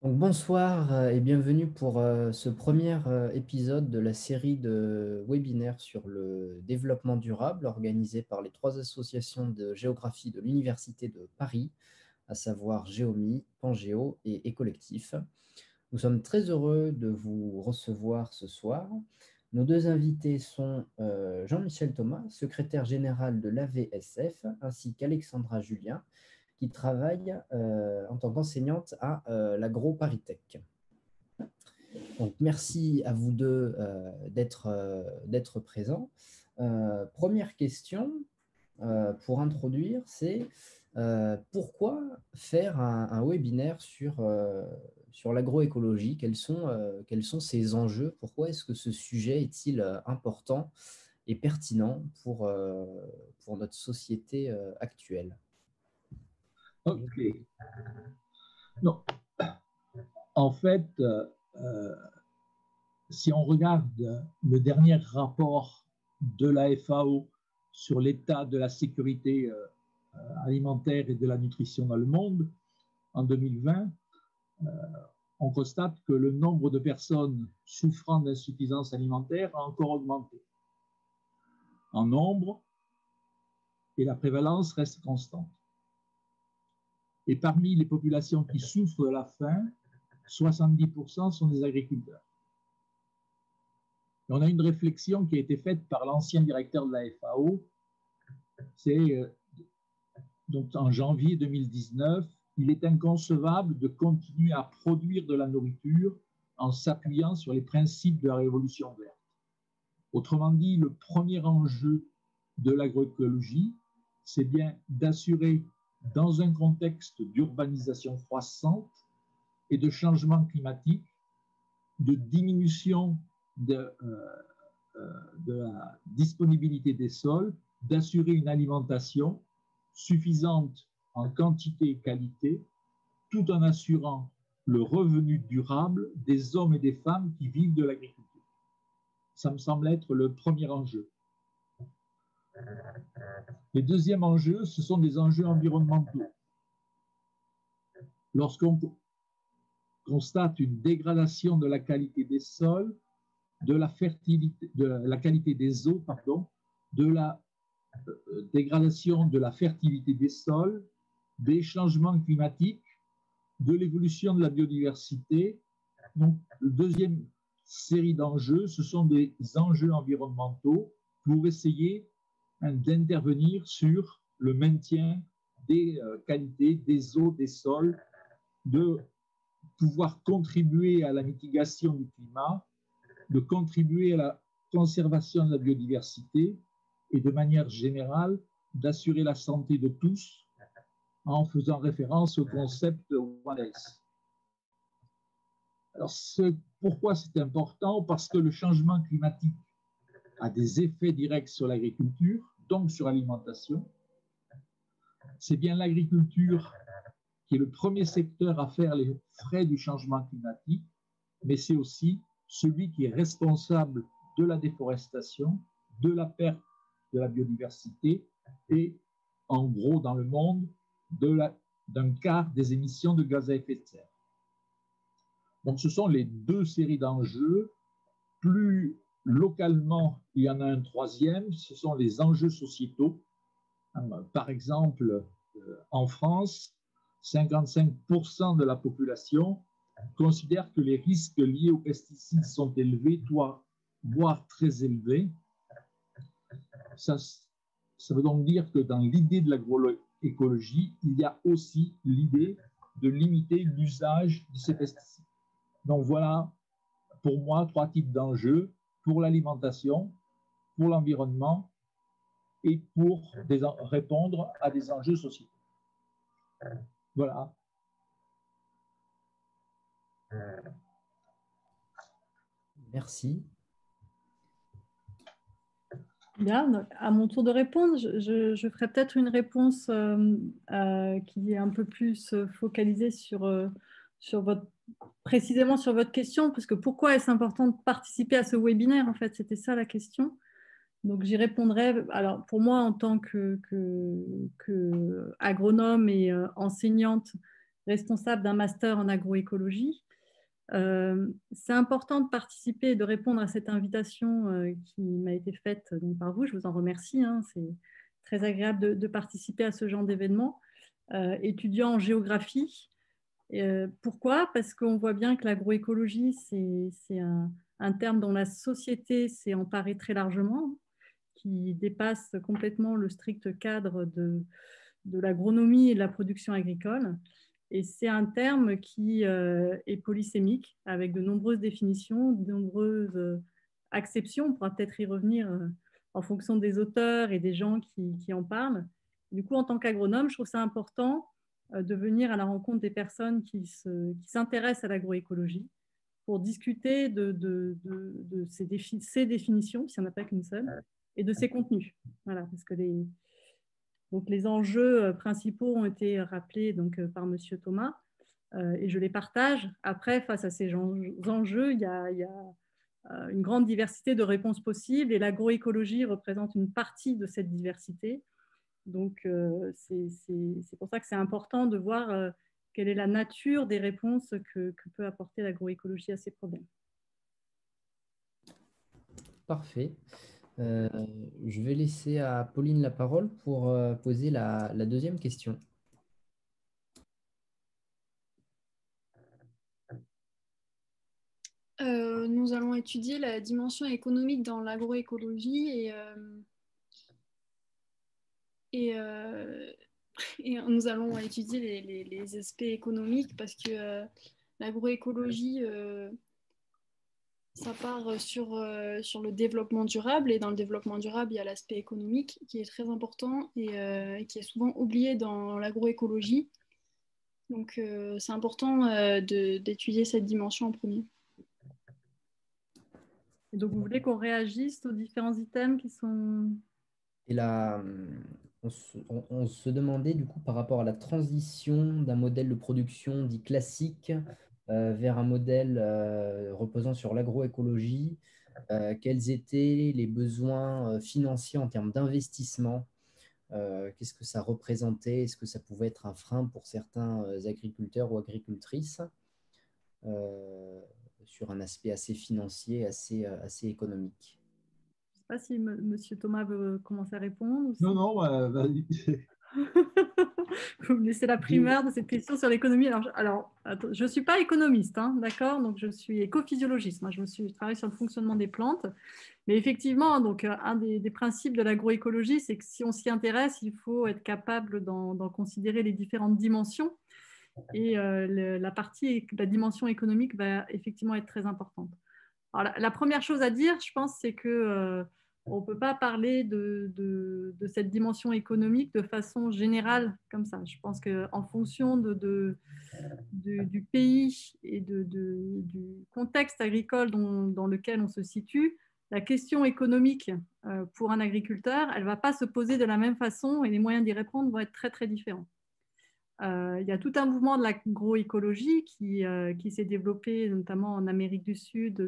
Donc, bonsoir et bienvenue pour ce premier épisode de la série de webinaires sur le développement durable organisé par les trois associations de géographie de l'Université de Paris, à savoir Géomi, Pangéo et Écollectif. Nous sommes très heureux de vous recevoir ce soir. Nos deux invités sont Jean-Michel Thomas, secrétaire général de l'AVSF, ainsi qu'Alexandra Julien, qui travaille en tant qu'enseignante à l'Agro-Paris-Tech. Donc, merci à vous deux d'être présents. Première question pour introduire, c'est pourquoi faire un webinaire sur l'agroécologie? Quels sont ses enjeux? Pourquoi est-ce que ce sujet est-il important et pertinent pour notre société actuelle? Ok. Non, en fait, si on regarde le dernier rapport de la FAO sur l'état de la sécurité alimentaire et de la nutrition dans le monde, en 2020, on constate que le nombre de personnes souffrant d'insuffisance alimentaire a encore augmenté en nombre et la prévalence reste constante. Et parmi les populations qui souffrent de la faim, 70% sont des agriculteurs. Et on a une réflexion qui a été faite par l'ancien directeur de la FAO, c'est donc en janvier 2019, il est inconcevable de continuer à produire de la nourriture en s'appuyant sur les principes de la révolution verte. Autrement dit, le premier enjeu de l'agroécologie, c'est bien d'assurer, dans un contexte d'urbanisation croissante et de changement climatique, de diminution de la disponibilité des sols, d'assurer une alimentation suffisante en quantité et qualité, tout en assurant le revenu durable des hommes et des femmes qui vivent de l'agriculture. Ça me semble être le premier enjeu. Les deuxièmes enjeux, ce sont des enjeux environnementaux. Lorsqu'on constate une dégradation de la qualité des sols, de la fertilité, de la qualité des eaux, pardon, de la dégradation de la fertilité des sols, des changements climatiques, de l'évolution de la biodiversité. Donc, la deuxième série d'enjeux, ce sont des enjeux environnementaux pour essayer d'intervenir sur le maintien des qualités des eaux, des sols, de pouvoir contribuer à la mitigation du climat, de contribuer à la conservation de la biodiversité et de manière générale d'assurer la santé de tous en faisant référence au concept de One Health. Alors, pourquoi c'est important? Parce que le changement climatique a des effets directs sur l'agriculture, donc sur l'alimentation. C'est bien l'agriculture qui est le premier secteur à faire les frais du changement climatique, mais c'est aussi celui qui est responsable de la déforestation, de la perte de la biodiversité et, en gros, dans le monde, d'un quart des émissions de gaz à effet de serre. Donc, ce sont les deux séries d'enjeux. Plus localement, il y en a un troisième, ce sont les enjeux sociétaux. Par exemple, en France, 55% de la population considère que les risques liés aux pesticides sont élevés, voire très élevés. Ça veut donc dire que dans l'idée de l'agroécologie, il y a aussi l'idée de limiter l'usage de ces pesticides. Donc voilà, pour moi, trois types d'enjeux pour l'alimentation, pour l'environnement et pour répondre à des enjeux sociaux. Voilà. Merci. Bien, donc, à mon tour de répondre, je ferai peut-être une réponse qui est un peu plus focalisée sur précisément sur votre question, parce que pourquoi est-ce important de participer à ce webinaire, en fait, c'était ça la question. Donc j'y répondrai. Alors pour moi, en tant que agronome et enseignante, responsable d'un master en agroécologie. C'est important de participer et de répondre à cette invitation qui m'a été faite donc, par vous. Je vous en remercie. Hein. C'est très agréable de participer à ce genre d'événement. Étudiant en géographie. Pourquoi? Parce qu'on voit bien que l'agroécologie, c'est un terme dont la société s'est emparée très largement, qui dépasse complètement le strict cadre de l'agronomie et de la production agricole. Et c'est un terme qui est polysémique, avec de nombreuses définitions, de nombreuses acceptions. On pourra peut-être y revenir en fonction des auteurs et des gens qui en parlent. Du coup, en tant qu'agronome, je trouve ça important de venir à la rencontre des personnes qui s'intéressent à l'agroécologie pour discuter de ces définitions, s'il n'y en a pas qu'une seule, et de ces contenus. Voilà, parce que les enjeux principaux ont été rappelés donc, par M. Thomas et je les partage. Après, face à ces enjeux, il y a une grande diversité de réponses possibles et l'agroécologie représente une partie de cette diversité. Donc, c'est pour ça que c'est important de voir quelle est la nature des réponses que peut apporter l'agroécologie à ces problèmes. Parfait. Je vais laisser à Pauline la parole pour poser la deuxième question. Nous allons étudier la dimension économique dans l'agroécologie et nous allons étudier les aspects économiques parce que l'agroécologie, ça part sur le développement durable et dans le développement durable, il y a l'aspect économique qui est très important et qui est souvent oublié dans l'agroécologie. Donc, c'est important d'étudier cette dimension en premier. Et donc, vous voulez qu'on réagisse aux différents items qui sont... Et là, on se demandait du coup par rapport à la transition d'un modèle de production dit classique vers un modèle reposant sur l'agroécologie, quels étaient les besoins financiers en termes d'investissement, qu'est-ce que ça représentait, est-ce que ça pouvait être un frein pour certains agriculteurs ou agricultrices sur un aspect assez financier, assez économique. Je ne sais pas si M. Thomas veut commencer à répondre. Non, non, vas-y. Vous me laissez la primeur de cette question sur l'économie. Alors je ne suis pas économiste, hein, d'accord? Donc, je suis écophysiologiste. Moi, je travaille sur le fonctionnement des plantes. Mais effectivement, donc, un des principes de l'agroécologie, c'est que si on s'y intéresse, il faut être capable d'en considérer les différentes dimensions. Et la dimension économique va effectivement être très importante. Alors, la première chose à dire, je pense, c'est que on ne peut pas parler de cette dimension économique de façon générale comme ça. Je pense qu'en fonction du pays et du contexte agricole dans lequel on se situe, la question économique pour un agriculteur, elle ne va pas se poser de la même façon et les moyens d'y répondre vont être très, très différents. Il y a tout un mouvement de l'agroécologie qui s'est développé notamment en Amérique du Sud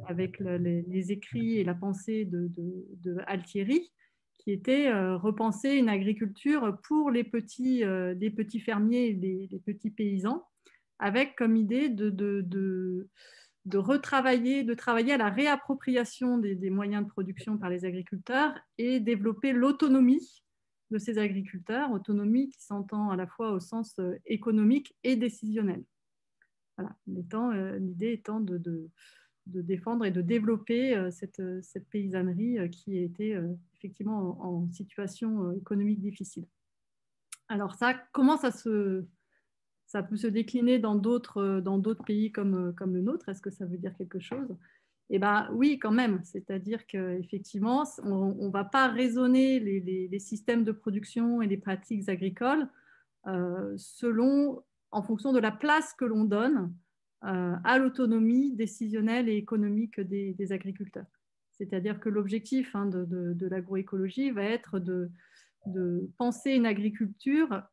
avec les écrits et la pensée de Altieri, qui était repenser une agriculture pour les petits fermiers et les petits paysans, avec comme idée de travailler à la réappropriation des moyens de production par les agriculteurs et développer l'autonomie de ces agriculteurs, autonomie qui s'entend à la fois au sens économique et décisionnel. Voilà, l'idée étant de défendre et de développer cette paysannerie qui était effectivement en situation économique difficile. Alors comment ça peut se décliner dans d'autres pays comme le nôtre? Est-ce que ça veut dire quelque chose? Eh bien, oui, quand même. C'est-à-dire qu'effectivement, on ne va pas raisonner les systèmes de production et les pratiques agricoles en fonction de la place que l'on donne à l'autonomie décisionnelle et économique des agriculteurs. C'est-à-dire que l'objectif de l'agroécologie va être de penser une agriculture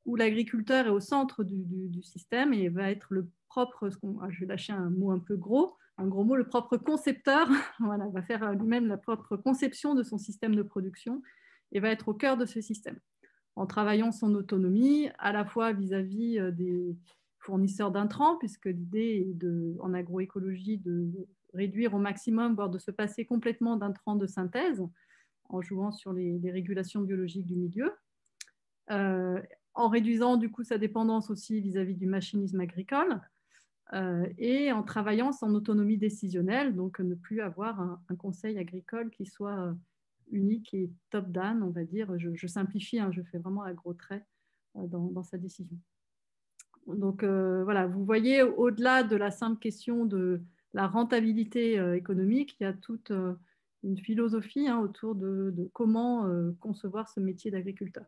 où l'agriculteur est au centre du système et va être le propre, je vais lâcher un mot un peu gros, le propre concepteur, voilà, va faire lui-même la propre conception de son système de production et va être au cœur de ce système. en travaillant son autonomie, à la fois vis-à-vis des fournisseurs d'intrants, puisque l'idée est en agroécologie de réduire au maximum, voire de se passer complètement d'intrants de synthèse, en jouant sur les régulations biologiques du milieu, en réduisant du coup sa dépendance aussi vis-à-vis du machinisme agricole, et en travaillant son autonomie décisionnelle, donc ne plus avoir un conseil agricole qui soit unique et top-down, on va dire. Je simplifie, hein, je fais vraiment à gros traits dans sa décision. Donc voilà, vous voyez, au-delà de la simple question de la rentabilité économique, il y a toute une philosophie autour de comment concevoir ce métier d'agriculteur.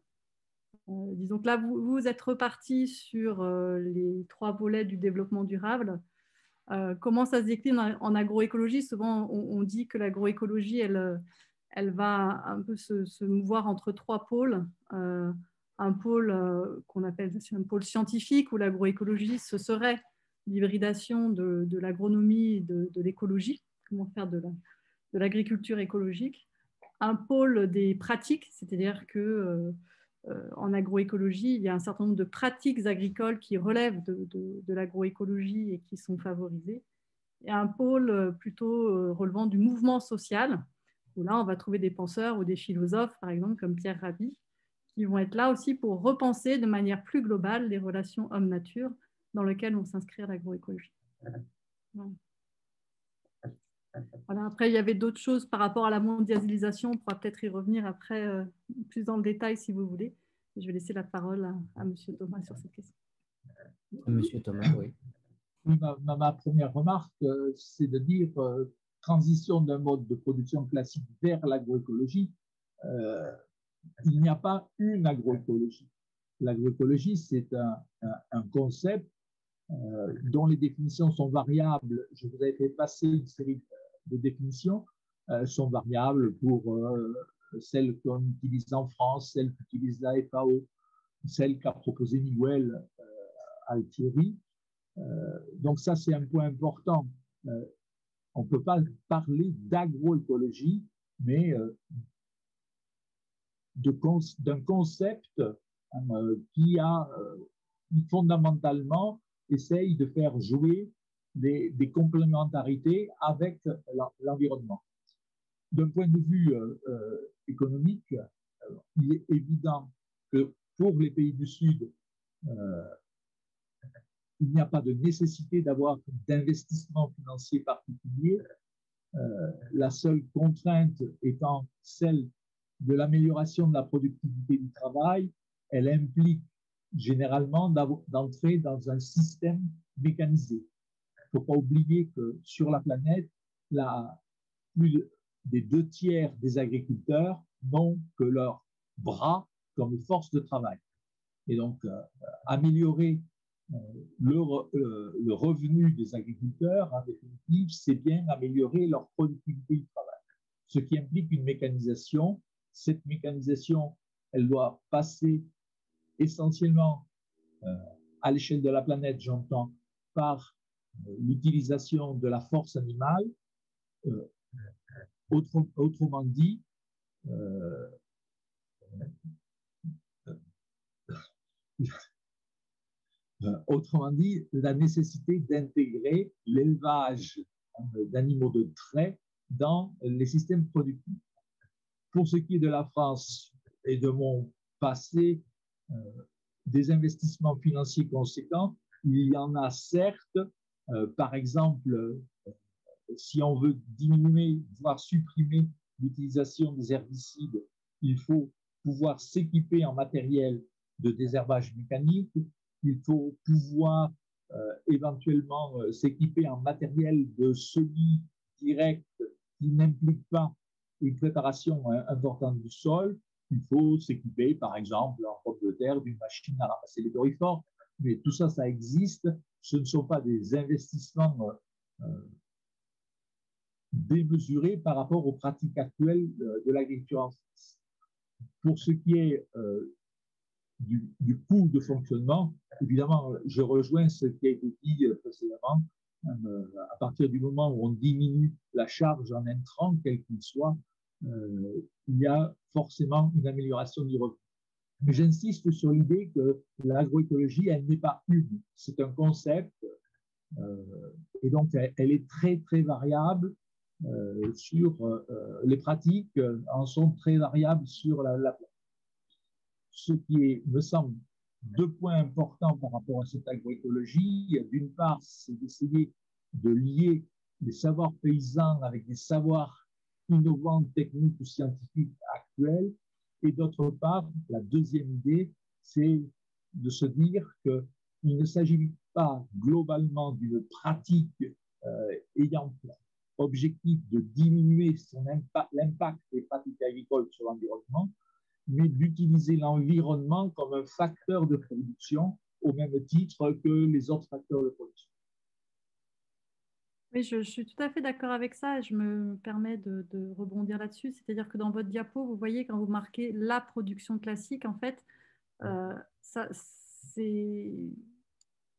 Disons que là, vous êtes reparti sur les 3 volets du développement durable. Comment ça se décline en agroécologie? Souvent, on dit que l'agroécologie, elle va un peu se mouvoir entre 3 pôles. Un pôle qu'on appelle un pôle scientifique, où l'agroécologie, ce serait l'hybridation de l'agronomie et de l'écologie, comment faire de l'agriculture écologique. Un pôle des pratiques, c'est-à-dire que en agroécologie, il y a un certain nombre de pratiques agricoles qui relèvent de l'agroécologie et qui sont favorisées. Et un pôle plutôt relevant du mouvement social, où là, on va trouver des penseurs ou des philosophes, par exemple, comme Pierre Rabhi, qui vont être là aussi pour repenser de manière plus globale les relations homme-nature dans lesquelles on s'inscrit l'agroécologie. Voilà. Après, il y avait d'autres choses par rapport à la mondialisation. On pourra peut-être y revenir après plus dans le détail si vous voulez. Je vais laisser la parole à M. Thomas sur cette question. Monsieur Thomas, oui. Ma première remarque, c'est de dire transition d'un mode de production classique vers l'agroécologie. Il n'y a pas une agroécologie. L'agroécologie, c'est un concept dont les définitions sont variables. Je vous avais fait passer une série de définitions, sont variables pour celles qu'on utilise en France, celles qu'utilise la FAO, celle qu'a proposée Miguel Altieri. Donc ça, c'est un point important. On ne peut pas parler d'agroécologie, mais d'un concept qui a fondamentalement essaye de faire jouer des complémentarités avec l'environnement. D'un point de vue économique, il est évident que pour les pays du Sud, il n'y a pas de nécessité d'avoir d'investissement financier particulier. La seule contrainte étant celle de l'amélioration de la productivité du travail, elle implique généralement d'entrer dans un système mécanisé. Il ne faut pas oublier que sur la planète, plus des 2/3 des agriculteurs n'ont que leurs bras comme force de travail. Et donc, améliorer le revenu des agriculteurs, en définitive, c'est bien améliorer leur productivité du travail. Ce qui implique une mécanisation. Cette mécanisation, elle doit passer essentiellement à l'échelle de la planète, j'entends, par l'utilisation de la force animale. Autrement dit, la nécessité d'intégrer l'élevage d'animaux de trait dans les systèmes productifs. Pour ce qui est de la France et de mon passé, des investissements financiers conséquents, il y en a certes. Par exemple, si on veut diminuer, voire supprimer l'utilisation des herbicides, il faut pouvoir s'équiper en matériel de désherbage mécanique, il faut pouvoir éventuellement s'équiper en matériel de semis direct qui n'implique pas une préparation importante du sol. Il faut s'équiper, par exemple, en pomme de terre, d'une machine à ramasser les doryphores. Mais tout ça, ça existe. Ce ne sont pas des investissements démesurés par rapport aux pratiques actuelles de l'agriculture en France. Pour ce qui est du coût de fonctionnement, évidemment, je rejoins ce qui a été dit précédemment. À partir du moment où on diminue la charge en intrant, quel qu'il soit, il y a forcément une amélioration du revenu. Mais j'insiste sur l'idée que l'agroécologie, elle n'est pas une. C'est un concept et donc elle est très, très variable sur les pratiques en sont très variables sur la. Ce qui est, me semble, deux points importants par rapport à cette agroécologie. D'une part, c'est d'essayer de lier les savoirs paysans avec des savoirs innovants, techniques ou scientifiques actuels. Et d'autre part, la deuxième idée, c'est de se dire qu'il ne s'agit pas globalement d'une pratique ayant pour objectif de diminuer l'impact des pratiques agricoles sur l'environnement, mais d'utiliser l'environnement comme un facteur de production au même titre que les autres facteurs de production. Oui, je suis tout à fait d'accord avec ça et je me permets de rebondir là-dessus. C'est-à-dire que dans votre diapo, vous voyez quand vous marquez la production classique, en fait, c'est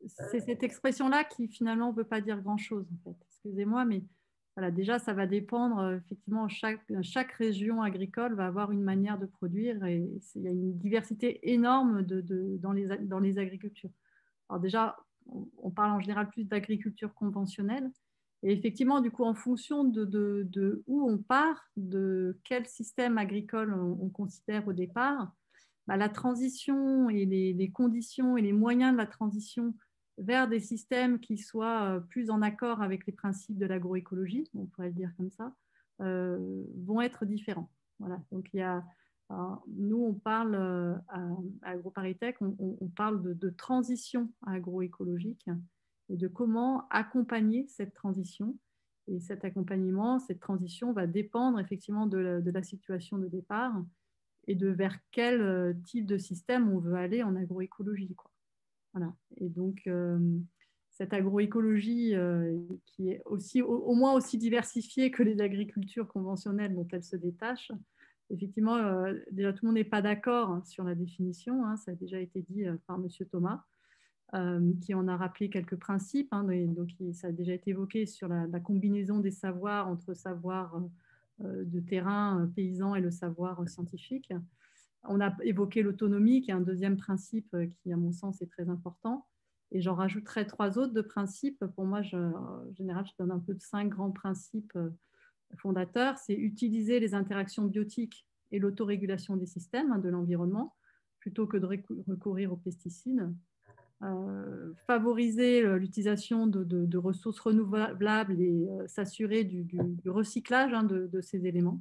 cette expression-là qui finalement ne veut pas dire grand-chose. En fait. Excusez-moi, mais voilà, déjà, ça va dépendre. Effectivement, chaque région agricole va avoir une manière de produire et il y a une diversité énorme dans les agricultures. Alors déjà, on parle en général plus d'agriculture conventionnelle. Et effectivement, du coup, en fonction de où on part, de quel système agricole on considère au départ, bah, la transition et les conditions et les moyens de la transition vers des systèmes qui soient plus en accord avec les principes de l'agroécologie, on pourrait le dire comme ça, vont être différents. Voilà. Donc, nous, on parle à AgroParisTech, on parle de transition agroécologique et de comment accompagner cette transition. Et cet accompagnement, cette transition va dépendre effectivement de la situation de départ et de vers quel type de système on veut aller en agroécologie, quoi. Voilà. Et donc, cette agroécologie qui est aussi, au moins aussi diversifiée que les agricultures conventionnelles dont elle se détache, effectivement, déjà tout le monde n'est pas d'accord sur la définition, hein, ça a déjà été dit par M. Thomas, qui en a rappelé quelques principes, hein, donc ça a déjà été évoqué sur la combinaison des savoirs entre savoir de terrain paysan et le savoir scientifique. On a évoqué l'autonomie, qui est un deuxième principe qui, à mon sens, est très important. Et j'en rajouterai 3 autres de principes. Pour moi, en général, je donne un peu de 5 grands principes fondateurs. C'est utiliser les interactions biotiques et l'autorégulation des systèmes, hein, de l'environnement, plutôt que de recourir aux pesticides. Favoriser l'utilisation de ressources renouvelables et s'assurer du recyclage, hein, de ces éléments.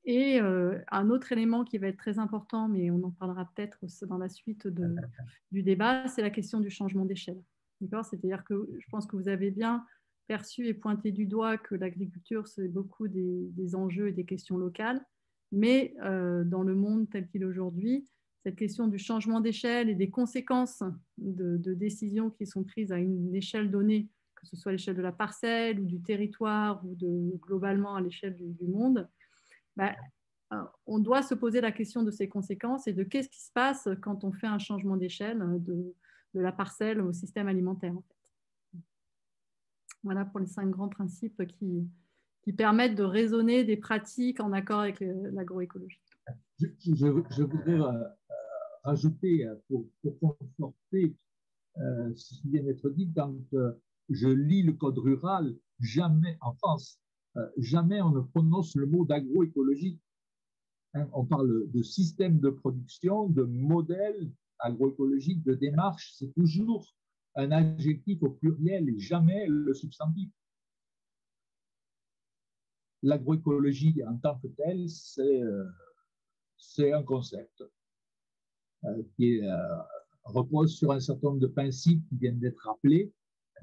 Et un autre élément qui va être très important, mais on en parlera peut-être dans la suite du débat, c'est la question du changement d'échelle. C'est-à-dire que je pense que vous avez bien perçu et pointé du doigt que l'agriculture, c'est beaucoup des enjeux et des questions locales, mais dans le monde tel qu'il est aujourd'hui, cette question du changement d'échelle et des conséquences de décisions qui sont prises à une échelle donnée, que ce soit à l'échelle de la parcelle ou du territoire ou globalement à l'échelle du monde, bah, on doit se poser la question de ces conséquences et de qu'est-ce qui se passe quand on fait un changement d'échelle de la parcelle au système alimentaire. En fait. Voilà pour les 5 grands principes qui permettent de raisonner des pratiques en accord avec l'agroécologie. Je voudrais rajouter, pour conforter ce qui vient d'être dit, quand je lis le code rural, jamais en France, jamais on ne prononce le mot d'agroécologie. Hein, on parle de système de production, de modèle agroécologique, de démarche. C'est toujours un adjectif au pluriel et jamais le substantif. L'agroécologie en tant que telle, c'est un concept qui repose sur un certain nombre de principes qui viennent d'être rappelés,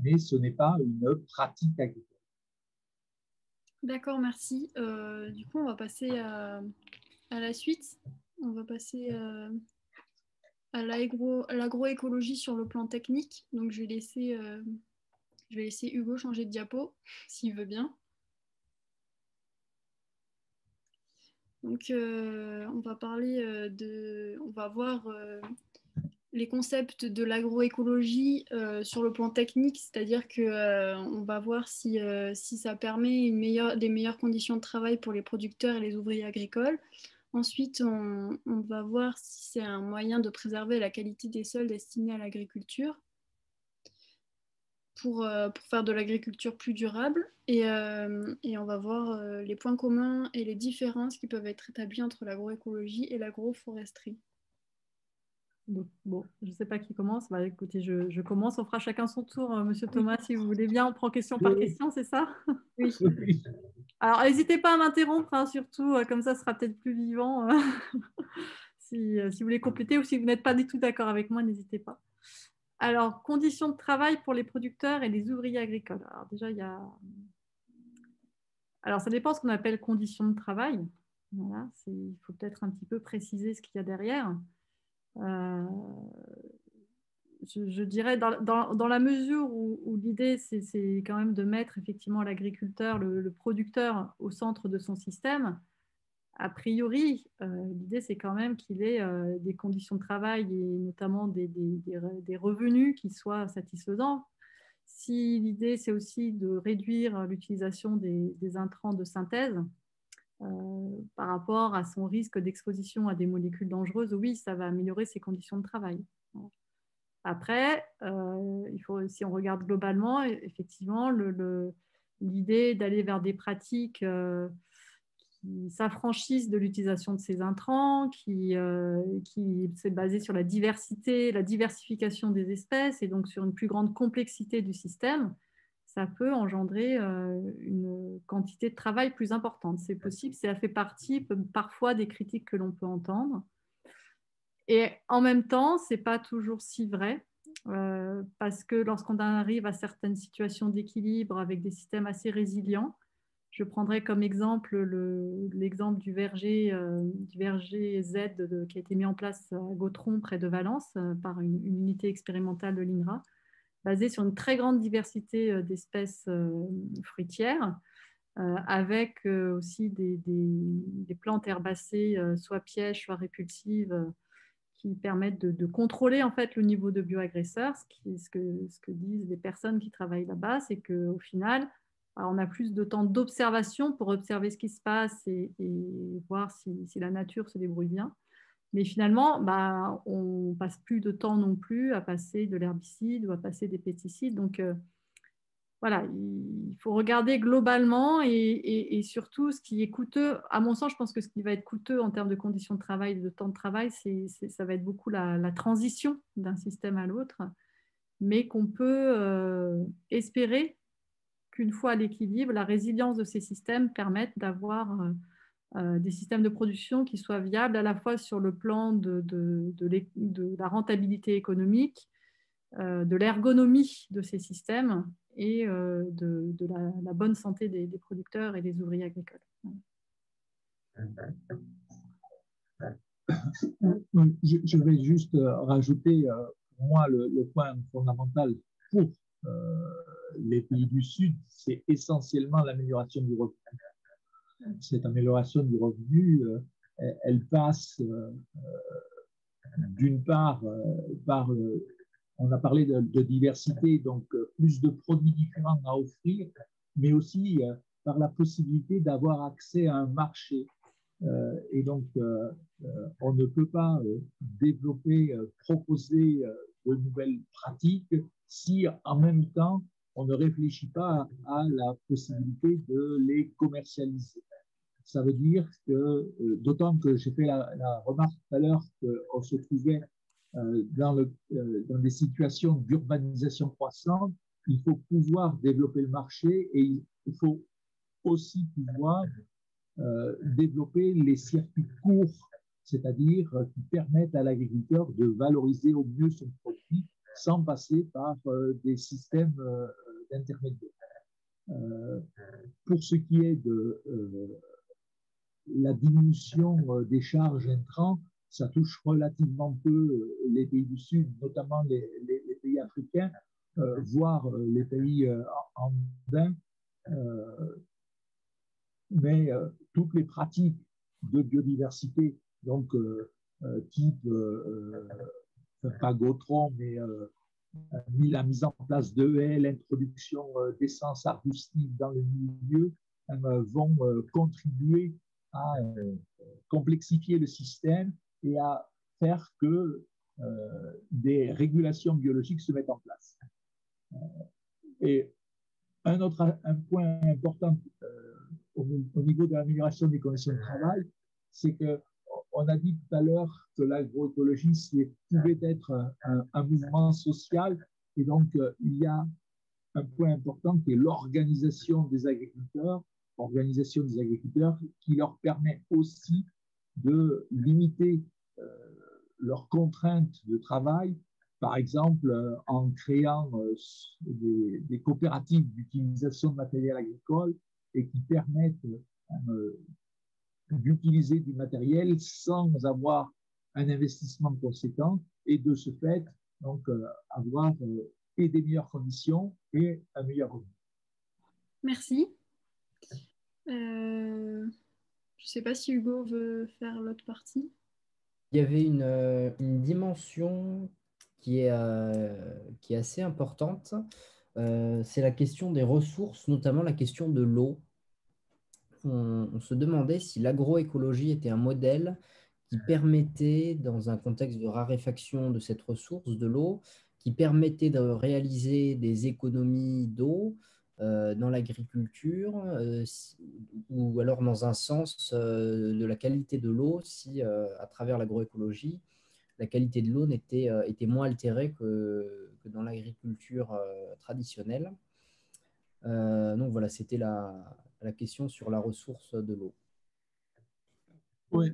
mais ce n'est pas une pratique agricole. D'accord, merci. Du coup, on va passer à la suite. On va passer à l'agroécologie sur le plan technique. Donc, je vais laisser Hugo changer de diapo, s'il veut bien. Donc, on va parler on va voir les concepts de l'agroécologie sur le plan technique, c'est-à-dire qu'on va voir si ça permet des meilleures conditions de travail pour les producteurs et les ouvriers agricoles. Ensuite, on va voir si c'est un moyen de préserver la qualité des sols destinés à l'agriculture pour faire de l'agriculture plus durable. Et on va voir les points communs et les différences qui peuvent être établis entre l'agroécologie et l'agroforesterie. Donc, bon, je ne sais pas qui commence. Bah, écoutez, je commence. On fera chacun son tour. Monsieur Thomas, si vous voulez bien, on prend question par question, c'est ça? Oui. Alors, n'hésitez pas à m'interrompre, hein, surtout, comme ça, ce sera peut-être plus vivant. Si vous voulez compléter ou si vous n'êtes pas du tout d'accord avec moi, n'hésitez pas. Alors, conditions de travail pour les producteurs et les ouvriers agricoles. Alors, déjà, il y a... Alors, ça dépend de ce qu'on appelle conditions de travail. Voilà, il faut peut-être un petit peu préciser ce qu'il y a derrière. Je dirais dans la mesure où l'idée, c'est quand même de mettre effectivement l'agriculteur, le producteur au centre de son système. A priori, l'idée, c'est quand même qu'il ait des conditions de travail et notamment des revenus qui soient satisfaisants. Si l'idée, c'est aussi de réduire l'utilisation des intrants de synthèse par rapport à son risque d'exposition à des molécules dangereuses, oui, ça va améliorer ses conditions de travail. Après, si on regarde globalement, effectivement, l'idée d'aller vers des pratiques qui s'affranchissent de l'utilisation de ces intrants, qui s'est basée sur la diversité, la diversification des espèces et donc sur une plus grande complexité du système, ça peut engendrer une quantité de travail plus importante. C'est possible, ça fait partie parfois des critiques que l'on peut entendre. Et en même temps, ce n'est pas toujours si vrai, parce que lorsqu'on arrive à certaines situations d'équilibre avec des systèmes assez résilients, je prendrai comme exemple l'exemple du verger Z qui a été mis en place à Gautron, près de Valence, par une unité expérimentale de l'INRA, basée sur une très grande diversité d'espèces fruitières, avec aussi des plantes herbacées, soit pièges, soit répulsives, qui permettent de contrôler en fait le niveau de bioagresseurs. Ce que disent les personnes qui travaillent là-bas, c'est qu'au final, on a plus de temps d'observation pour observer ce qui se passe et voir si la nature se débrouille bien. Mais finalement, on passe plus de temps non plus à passer de l'herbicide ou à passer des pesticides. Donc, voilà, il faut regarder globalement et surtout ce qui est coûteux. À mon sens, je pense que ce qui va être coûteux en termes de conditions de travail, de temps de travail, ça va être beaucoup la transition d'un système à l'autre, mais qu'on peut espérer qu'une fois à l'équilibre, la résilience de ces systèmes permette d'avoir des systèmes de production qui soient viables à la fois sur le plan de la rentabilité économique, de l'ergonomie de ces systèmes et de la bonne santé des producteurs et des ouvriers agricoles. Je vais juste rajouter, pour moi, le point fondamental pour les pays du Sud, c'est essentiellement l'amélioration du revenu. Cette amélioration du revenu, elle passe d'une part par, on a parlé de diversité, donc plus de produits différents à offrir, mais aussi par la possibilité d'avoir accès à un marché. Et donc, on ne peut pas développer, proposer de nouvelles pratiques si en même temps on ne réfléchit pas à la possibilité de les commercialiser. Ça veut dire que, d'autant que j'ai fait la remarque tout à l'heure qu'on se trouvait dans des situations d'urbanisation croissante, il faut pouvoir développer le marché et il faut aussi pouvoir développer les circuits courts, c'est-à-dire qui permettent à l'agriculteur de valoriser au mieux son produit sans passer par des systèmes d'intermédiaires. Pour ce qui est de la diminution des charges intrants, ça touche relativement peu les pays du Sud, notamment les pays africains, voire les pays andins. Mais toutes les pratiques de biodiversité, donc type, pas Gautron, mais la mise en place de haies, l'introduction d'essences arbustives dans le milieu, vont contribuer à complexifier le système et à faire que des régulations biologiques se mettent en place. Et un point important au niveau de l'amélioration des conditions de travail, c'est qu'on a dit tout à l'heure que l'agroécologie pouvait être un mouvement social, et donc il y a un point important qui est l'organisation des agriculteurs, qui leur permet aussi de limiter leurs contraintes de travail, par exemple en créant des coopératives d'utilisation de matériel agricole et qui permettent d'utiliser du matériel sans avoir un investissement conséquent et de ce fait donc avoir et des meilleures conditions et un meilleur revenu. Merci. Je ne sais pas si Hugo veut faire l'autre partie. Il y avait une dimension qui est assez importante. C'est la question des ressources, notamment la question de l'eau. On se demandait si l'agroécologie était un modèle qui permettait, dans un contexte de raréfaction de cette ressource, de l'eau, qui permettait de réaliser des économies d'eau dans l'agriculture, ou alors dans un sens de la qualité de l'eau, si à travers l'agroécologie, la qualité de l'eau était moins altérée que dans l'agriculture traditionnelle. Donc voilà, c'était la question sur la ressource de l'eau. Oui,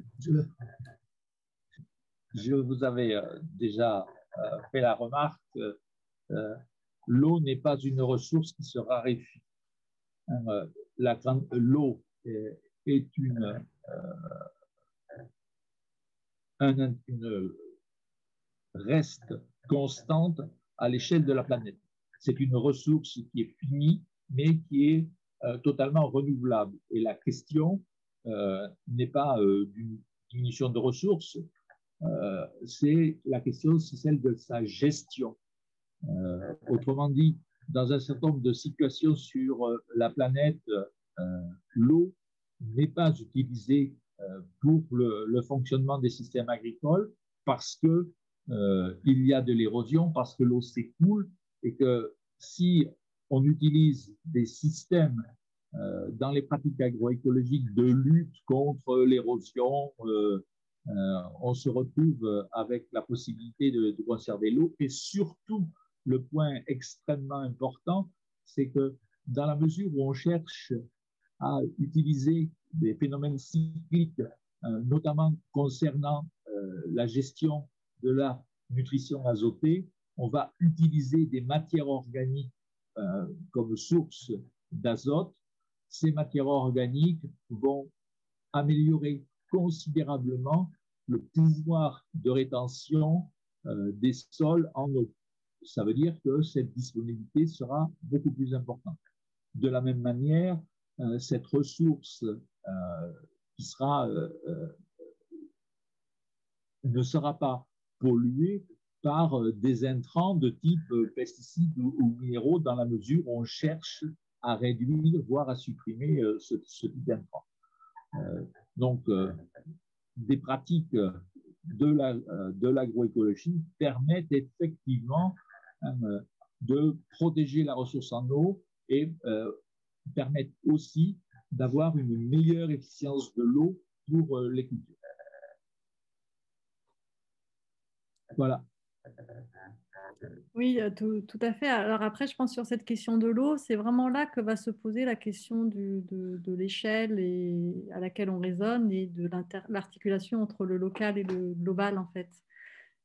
je vous avais déjà fait la remarque que l'eau n'est pas une ressource qui se raréfie. L'eau est une reste constante à l'échelle de la planète. C'est une ressource qui est finie, mais qui est totalement renouvelable. Et la question n'est pas d'une diminution de ressources, la question, c'est celle de sa gestion. Autrement dit, dans un certain nombre de situations sur la planète, l'eau n'est pas utilisée pour le fonctionnement des systèmes agricoles parce que il y a de l'érosion, parce que l'eau s'écoule et que si on utilise des systèmes dans les pratiques agroécologiques de lutte contre l'érosion, on se retrouve avec la possibilité de conserver l'eau. Et surtout, le point extrêmement important, c'est que dans la mesure où on cherche à utiliser des phénomènes cycliques, notamment concernant la gestion de la nutrition azotée, on va utiliser des matières organiques comme source d'azote. Ces matières organiques vont améliorer considérablement le pouvoir de rétention des sols en eau. Ça veut dire que cette disponibilité sera beaucoup plus importante. De la même manière, cette ressource qui ne sera pas polluée par des intrants de type pesticides ou minéraux dans la mesure où on cherche à réduire, voire à supprimer ce type d'intrants. Donc, des pratiques de l'agroécologie permettent effectivement de protéger la ressource en eau et permettent aussi d'avoir une meilleure efficience de l'eau pour les cultures. Voilà. Oui, tout à fait. Alors après, je pense sur cette question de l'eau, c'est vraiment là que va se poser la question de l'échelle à laquelle on raisonne et de l'articulation entre le local et le global, en fait.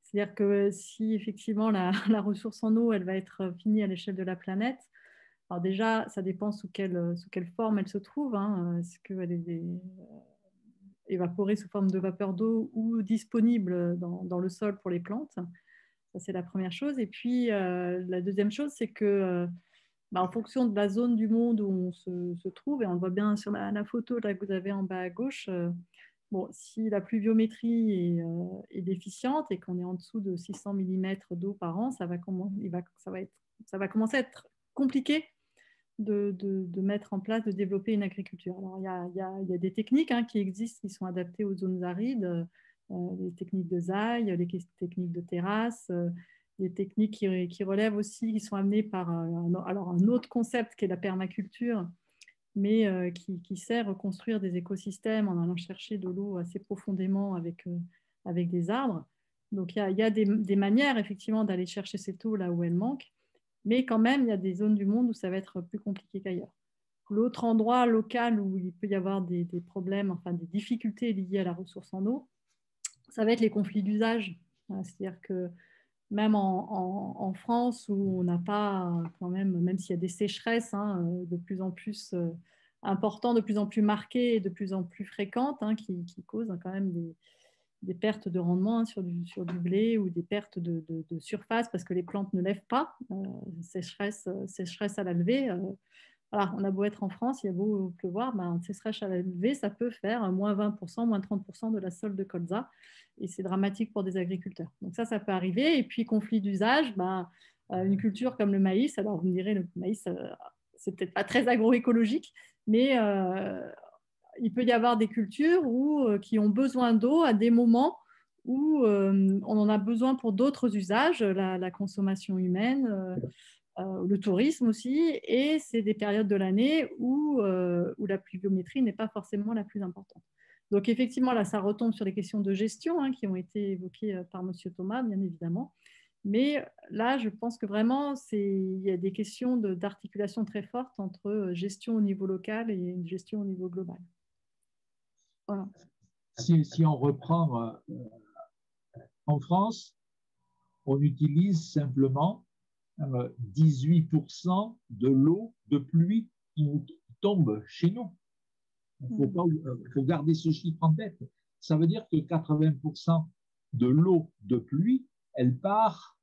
C'est-à-dire que si effectivement la ressource en eau, elle va être finie à l'échelle de la planète, alors déjà, ça dépend sous quelle forme elle se trouve. Hein. Est-ce qu'elle est évaporée sous forme de vapeur d'eau ou disponible dans le sol pour les plantes? Ça, c'est la première chose. Et puis, la deuxième chose, c'est que en fonction de la zone du monde où on se trouve, et on le voit bien sur la photo là, que vous avez en bas à gauche, bon, si la pluviométrie est déficiente et qu'on est en dessous de 600 mm d'eau par an, ça va commencer à être compliqué de mettre en place, de développer une agriculture. Alors, il y a des techniques qui existent, qui sont adaptées aux zones arides, les techniques de zaï, les techniques de terrasse, les techniques qui relèvent aussi, qui sont amenées par un autre concept qui est la permaculture, mais qui sert à reconstruire des écosystèmes en allant chercher de l'eau assez profondément avec des arbres. Donc, il y a des manières, effectivement, d'aller chercher cette eau là où elle manque, mais quand même, il y a des zones du monde où ça va être plus compliqué qu'ailleurs. L'autre endroit local où il peut y avoir des problèmes, enfin des difficultés liées à la ressource en eau, ça va être les conflits d'usage. C'est-à-dire que même en France, où on n'a pas, quand même s'il y a des sécheresses de plus en plus importantes, de plus en plus marquées et de plus en plus fréquentes, qui causent quand même des pertes de rendement sur du blé ou des pertes de surface parce que les plantes ne lèvent pas, sécheresse à la levée. Voilà, on a beau être en France, il y a beau pleuvoir, sécheresse à la levée, ça peut faire moins 20%, moins 30% de la solde de colza. Et c'est dramatique pour des agriculteurs. Donc ça peut arriver. Et puis, conflit d'usage, une culture comme le maïs, alors vous me direz, le maïs, c'est peut-être pas très agroécologique, mais il peut y avoir des cultures qui ont besoin d'eau à des moments où on en a besoin pour d'autres usages, la consommation humaine, le tourisme aussi, et c'est des périodes de l'année où la pluviométrie n'est pas forcément la plus importante. Donc effectivement, là, ça retombe sur les questions de gestion qui ont été évoquées par M. Thomas, bien évidemment. Mais là, je pense que vraiment, il y a des questions d'articulation très fortes entre gestion au niveau local et une gestion au niveau global. Voilà. Si on reprend en France, on utilise simplement 18% de l'eau de pluie qui tombe chez nous. Il faut garder ce chiffre en tête. Ça veut dire que 80% de l'eau de pluie, elle part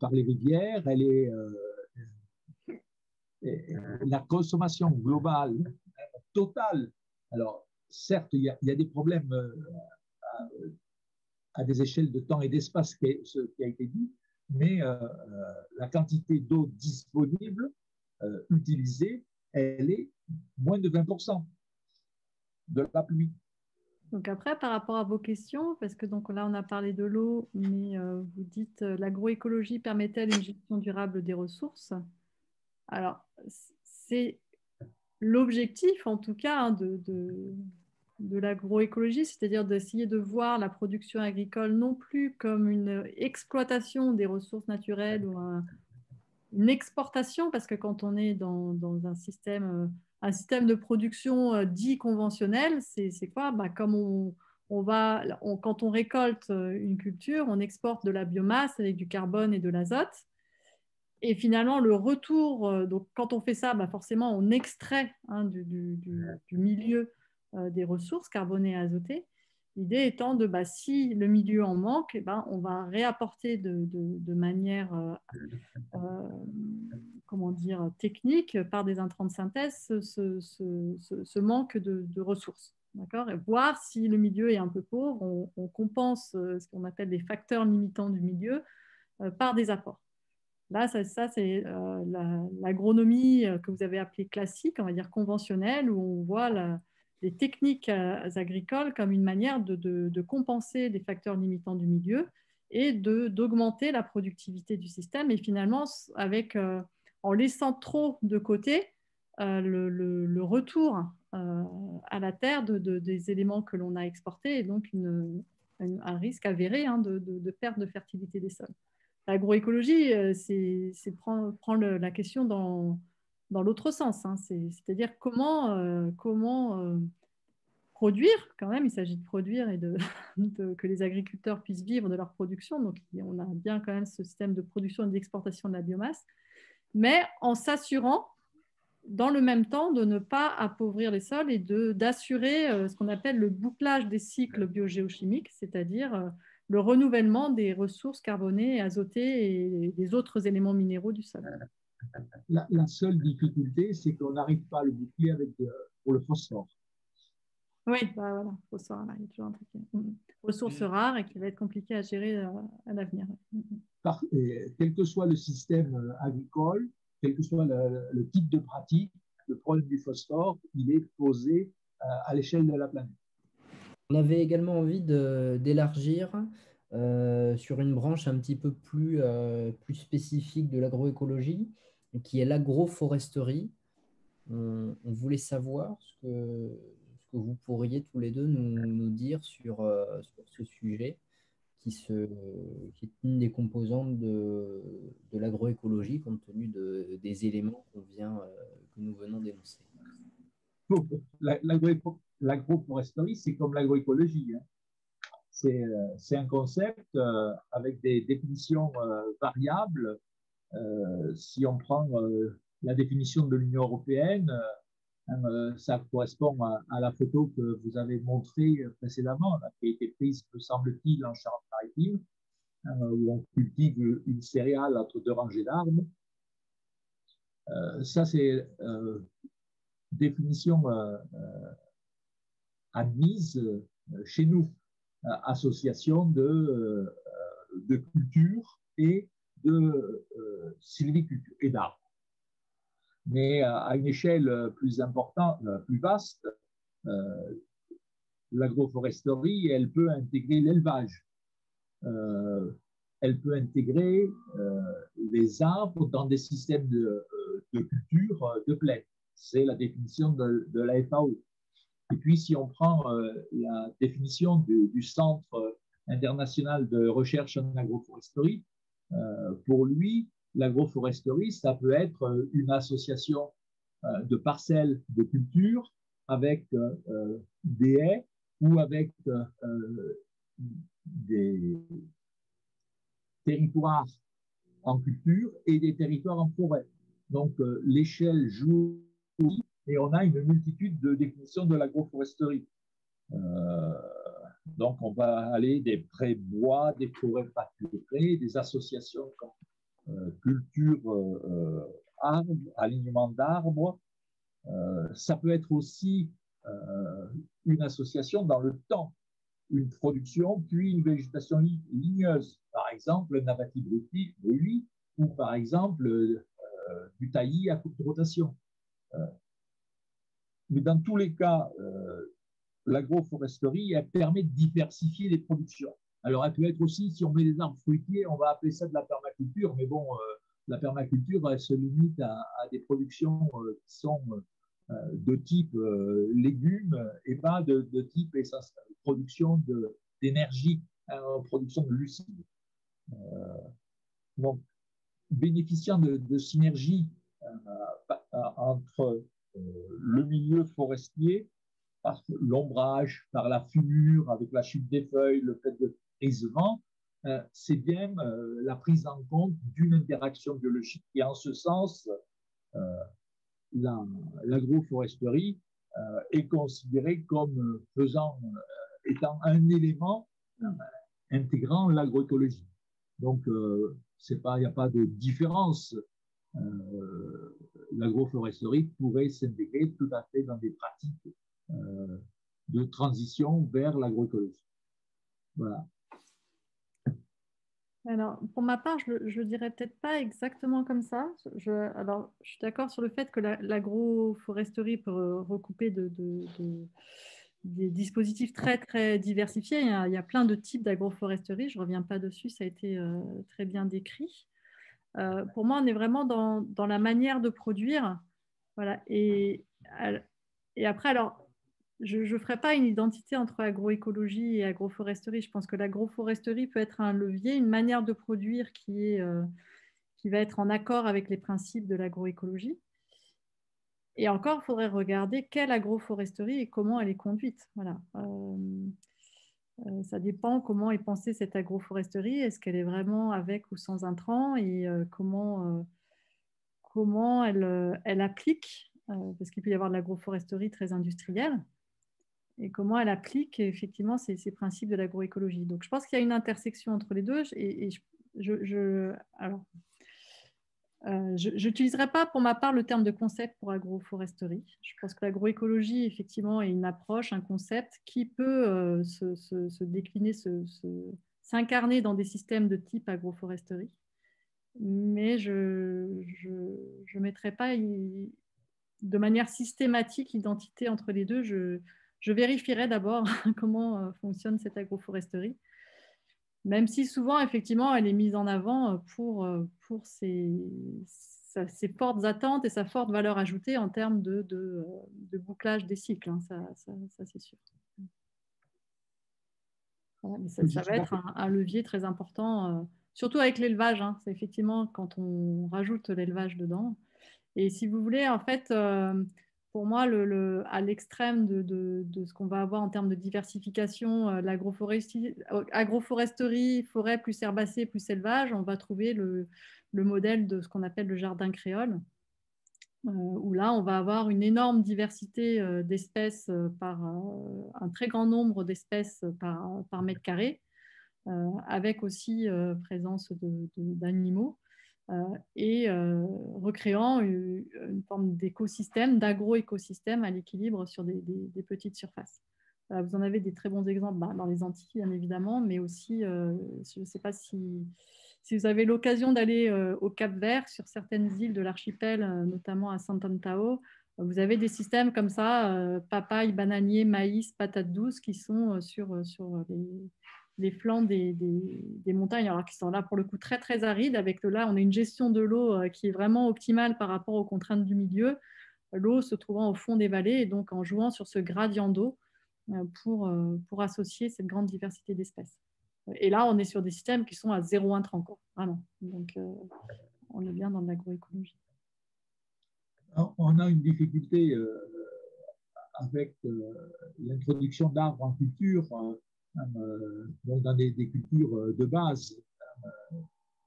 par les rivières, la consommation globale totale. Alors, certes, il y a des problèmes à des échelles de temps et d'espace, ce qui a été dit, mais la quantité d'eau disponible, utilisée, elle est moins de 20% de la pluie. Donc après, par rapport à vos questions, parce que donc là, on a parlé de l'eau, mais vous dites l'agroécologie permet-elle une gestion durable des ressources? Alors, c'est l'objectif, en tout cas, de l'agroécologie, c'est-à-dire d'essayer de voir la production agricole non plus comme une exploitation des ressources naturelles ou une exportation, parce que quand on est dans un système de production dit conventionnel, c'est quoi? Comme quand on récolte une culture, on exporte de la biomasse avec du carbone et de l'azote. Et finalement, le retour, donc quand on fait ça, forcément, on extrait du milieu des ressources carbonées et azotées. L'idée étant si le milieu en manque, on va réapporter de manière comment dire, technique par des intrants de synthèse ce manque de ressources. Et voir si le milieu est un peu pauvre, on compense ce qu'on appelle des facteurs limitants du milieu par des apports. Là, ça c'est l'agronomie que vous avez appelée classique, on va dire conventionnelle, où on voit les techniques agricoles comme une manière de compenser les facteurs limitants du milieu et d'augmenter la productivité du système. Et finalement, en laissant trop de côté le retour à la terre des éléments que l'on a exportés, et donc un risque avéré de perte de fertilité des sols. L'agroécologie, c'est prendre la question dans l'autre sens. C'est-à-dire comment produire, quand même, il s'agit de produire et que les agriculteurs puissent vivre de leur production. Donc, on a bien quand même ce système de production et d'exportation de la biomasse, mais en s'assurant, dans le même temps, de ne pas appauvrir les sols et d'assurer ce qu'on appelle le bouclage des cycles biogéochimiques, c'est-à-dire le renouvellement des ressources carbonées et azotées et des autres éléments minéraux du sol. La seule difficulté, c'est qu'on n'arrive pas à le boucler pour le phosphore. Oui, voilà, phosphore, il y a toujours un truc. Ressources rares et qui va être compliqué à gérer à l'avenir. Quel que soit le système agricole, quel que soit le type de pratique, le problème du phosphore, il est posé à l'échelle de la planète. On avait également envie d'élargir sur une branche un petit peu plus spécifique de l'agroécologie, qui est l'agroforesterie. On voulait savoir ce que vous pourriez tous les deux nous dire sur ce sujet qui est une des composantes de l'agroécologie compte tenu des éléments que nous venons d'énoncer. L'agroforesterie, c'est comme l'agroécologie. Hein. C'est un concept avec des définitions variables. Si on prend la définition de l'Union européenne, ça correspond à la photo que vous avez montrée précédemment, là, qui a été prise, me semble-t-il, en Charente-Maritime, où on cultive une céréale entre deux rangées d'arbres. Ça, c'est définition admise chez nous, association de culture et de sylviculture et d'arbres. Mais à une échelle plus importante, plus vaste, l'agroforesterie, elle peut intégrer l'élevage. Elle peut intégrer les arbres dans des systèmes de culture de plaine. C'est la définition de la FAO. Et puis, si on prend la définition du Centre international de recherche en agroforesterie, pour lui, l'agroforesterie, ça peut être une association de parcelles de culture avec des haies ou avec des territoires en culture et des territoires en forêt. Donc, l'échelle joue et on a une multitude de définitions de l'agroforesterie. Donc, on va aller des pré-bois, des forêts pâturées, des associations comme culture, arbres, alignement d'arbres. Ça peut être aussi une association dans le temps, une production, puis une végétation ligneuse. Par exemple, le nabati brûlis, ou par exemple, du taillis à coupe de rotation. Mais dans tous les cas, l'agroforesterie, elle permet de diversifier les productions. Alors, elle peut être aussi, si on met des arbres fruitiers, on va appeler ça de la permaculture, mais bon, la permaculture, elle se limite à des productions qui sont de type légumes et pas de type production d'énergie, production de glucides. Donc, bénéficiant de synergie entre le milieu forestier, par l'ombrage, par la fumure, avec la chute des feuilles, le fait de prise de vent, c'est bien la prise en compte d'une interaction biologique. Et en ce sens, l'agroforesterie est considérée comme étant un élément intégrant l'agroécologie. Donc, il n'y a pas de différence. L'agroforesterie pourrait s'intégrer tout à fait dans des pratiques de transition vers l'agroécologie. Voilà. Alors, pour ma part, je ne dirais peut-être pas exactement comme ça. Alors, je suis d'accord sur le fait que l'agroforesterie peut recouper des dispositifs très, très diversifiés. Il y a plein de types d'agroforesterie. Je ne reviens pas dessus, ça a été très bien décrit. Pour moi, on est vraiment dans la manière de produire. Voilà. Et après, alors, je ne ferai pas une identité entre agroécologie et agroforesterie. Je pense que l'agroforesterie peut être un levier, une manière de produire qui va être en accord avec les principes de l'agroécologie. Et encore, il faudrait regarder quelle agroforesterie et comment elle est conduite. Voilà. Ça dépend comment est pensée cette agroforesterie. Est-ce qu'elle est vraiment avec ou sans intrants et comment elle applique, parce qu'il peut y avoir de l'agroforesterie très industrielle, et comment elle applique effectivement ces principes de l'agroécologie. Donc, je pense qu'il y a une intersection entre les deux. Et je n'utiliserai pas pour ma part le terme de concept pour agroforesterie. Je pense que l'agroécologie, effectivement, est une approche, un concept qui peut se décliner, s'incarner dans des systèmes de type agroforesterie. mais je mettrai pas de manière systématique identité entre les deux. Je vérifierai d'abord comment fonctionne cette agroforesterie, même si souvent, effectivement, elle est mise en avant pour ses fortes attentes et sa forte valeur ajoutée en termes de bouclage des cycles, hein, ça c'est sûr. Voilà, mais ça va être un levier très important, surtout avec l'élevage, hein. C'est effectivement quand on rajoute l'élevage dedans. Et si vous voulez, en fait, pour moi, à l'extrême de ce qu'on va avoir en termes de diversification, agroforesterie, forêt plus herbacée, plus élevage, on va trouver le modèle de ce qu'on appelle le jardin créole, où là, on va avoir une énorme diversité d'espèces par un très grand nombre d'espèces par mètre carré, avec aussi présence d'animaux. Et recréant une forme d'écosystème, d'agro-écosystème à l'équilibre sur des petites surfaces. Vous en avez des très bons exemples dans les Antilles, bien évidemment, mais aussi, je ne sais pas si vous avez l'occasion d'aller au Cap-Vert, sur certaines îles de l'archipel, notamment à Sant'Antao, vous avez des systèmes comme ça, papaye, bananier, maïs, patates douces, qui sont sur les flancs des montagnes, alors qui sont là pour le coup très très arides. Avec là, on a une gestion de l'eau qui est vraiment optimale par rapport aux contraintes du milieu, l'eau se trouvant au fond des vallées, et donc en jouant sur ce gradient d'eau pour associer cette grande diversité d'espèces. Et là, on est sur des systèmes qui sont à 0 intrant, quoi, vraiment. Donc, on est bien dans de l'agroécologie. On a une difficulté avec l'introduction d'arbres en culture, dans des cultures de base,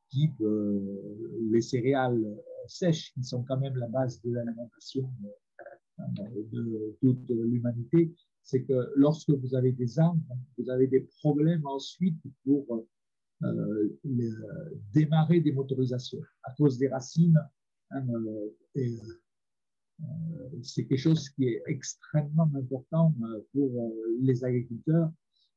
type les céréales sèches, qui sont quand même la base de l'alimentation de toute l'humanité. C'est que lorsque vous avez des arbres, vous avez des problèmes ensuite pour démarrer des motorisations à cause des racines. C'est quelque chose qui est extrêmement important pour les agriculteurs,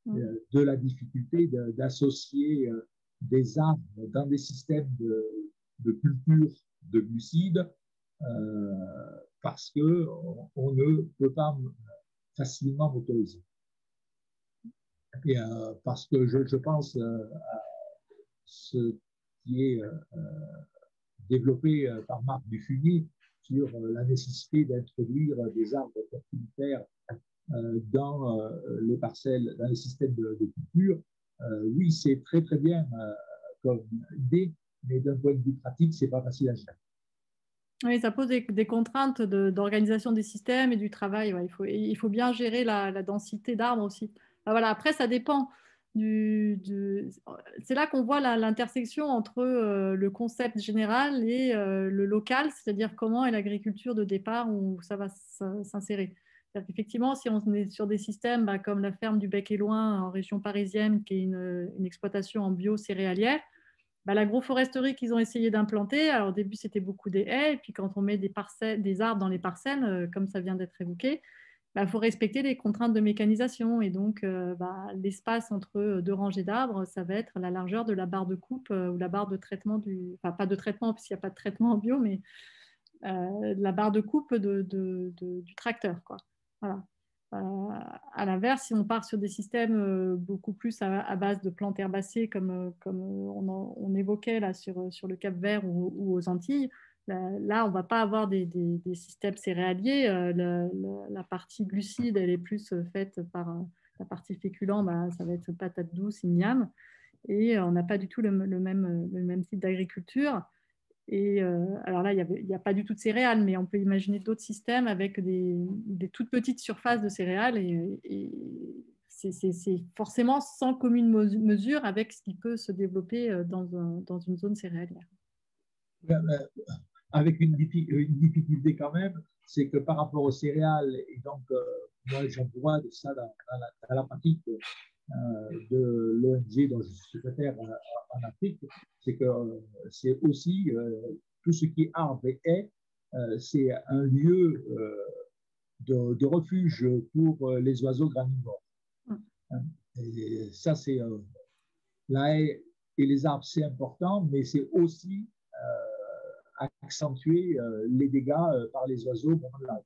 de la difficulté d'associer des arbres dans des systèmes de culture de glucides, parce qu'on ne peut pas facilement motoriser. Et parce que je pense à ce qui est développé par Marc Dufumier sur la nécessité d'introduire des arbres fertilitaires dans les parcelles, dans les systèmes de culture. Oui, c'est très très bien comme idée, mais d'un point de vue pratique, c'est pas facile à gérer. Oui, ça pose des contraintes d'organisation des systèmes et du travail. Ouais. Il faut bien gérer la densité d'arbres aussi. Ben voilà, après, ça dépend. C'est là qu'on voit l'intersection entre le concept général et le local, c'est-à-dire comment est l'agriculture de départ où ça va s'insérer. Effectivement, si on est sur des systèmes comme la ferme du Bec et Loing en région parisienne, qui est une exploitation en bio céréalière, l'agroforesterie qu'ils ont essayé d'implanter, alors au début c'était beaucoup des haies, et puis quand on met des arbres dans les parcelles, comme ça vient d'être évoqué, faut respecter les contraintes de mécanisation. Et donc l'espace entre deux rangées d'arbres, ça va être la largeur de la barre de coupe ou la barre de traitement enfin pas de traitement parce qu'il n'y a pas de traitement en bio, mais la barre de coupe du tracteur, quoi. Voilà. À l'inverse, si on part sur des systèmes beaucoup plus à base de plantes herbacées, comme on évoquait là sur le Cap-Vert ou aux Antilles, là on ne va pas avoir des systèmes céréaliers. La partie glucide, elle est plus faite par la partie féculent, ça va être patate douce, igname, et on n'a pas du tout le même type d'agriculture. Et alors là, il n'y a pas du tout de céréales, mais on peut imaginer d'autres systèmes avec des toutes petites surfaces de céréales, et c'est forcément sans commune mesure avec ce qui peut se développer dans une zone céréalière. Avec une difficulté quand même, c'est que par rapport aux céréales, et donc moi j'en vois de ça dans la pratique de l'ONG dont je suis secrétaire en Afrique, c'est que c'est aussi tout ce qui est arbres et haies, c'est un lieu de refuge pour les oiseaux granivores. Et ça, c'est la haie et les arbres, c'est important, mais c'est aussi accentuer les dégâts par les oiseaux au moment de l'arrivée.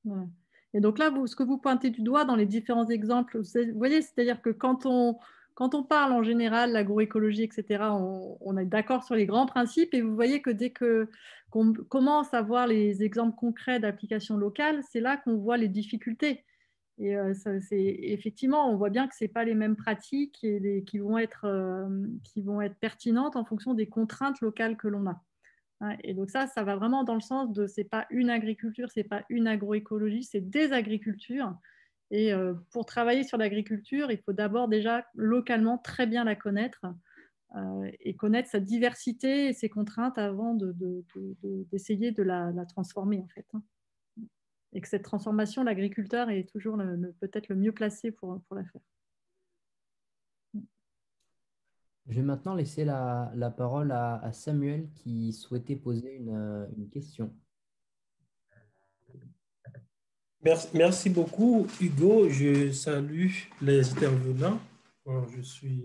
Ouais. Et donc là, ce que vous pointez du doigt dans les différents exemples, vous voyez, c'est-à-dire que quand on parle en général l'agroécologie, etc., on est d'accord sur les grands principes et vous voyez que dès qu'on commence à voir les exemples concrets d'application locale, c'est là qu'on voit les difficultés. Et effectivement, on voit bien que ce n'est pas les mêmes pratiques qui vont être pertinentes en fonction des contraintes locales que l'on a. Et donc ça va vraiment dans le sens de c'est pas une agriculture, c'est pas une agroécologie, c'est des agricultures. Et pour travailler sur l'agriculture, il faut d'abord déjà localement très bien la connaître et connaître sa diversité et ses contraintes avant d'essayer de la transformer en fait. Et que cette transformation, l'agriculteur est toujours peut-être le mieux placé pour la faire. Je vais maintenant laisser la parole à Samuel qui souhaitait poser une question. Merci beaucoup, Hugo. Je salue les intervenants. Je suis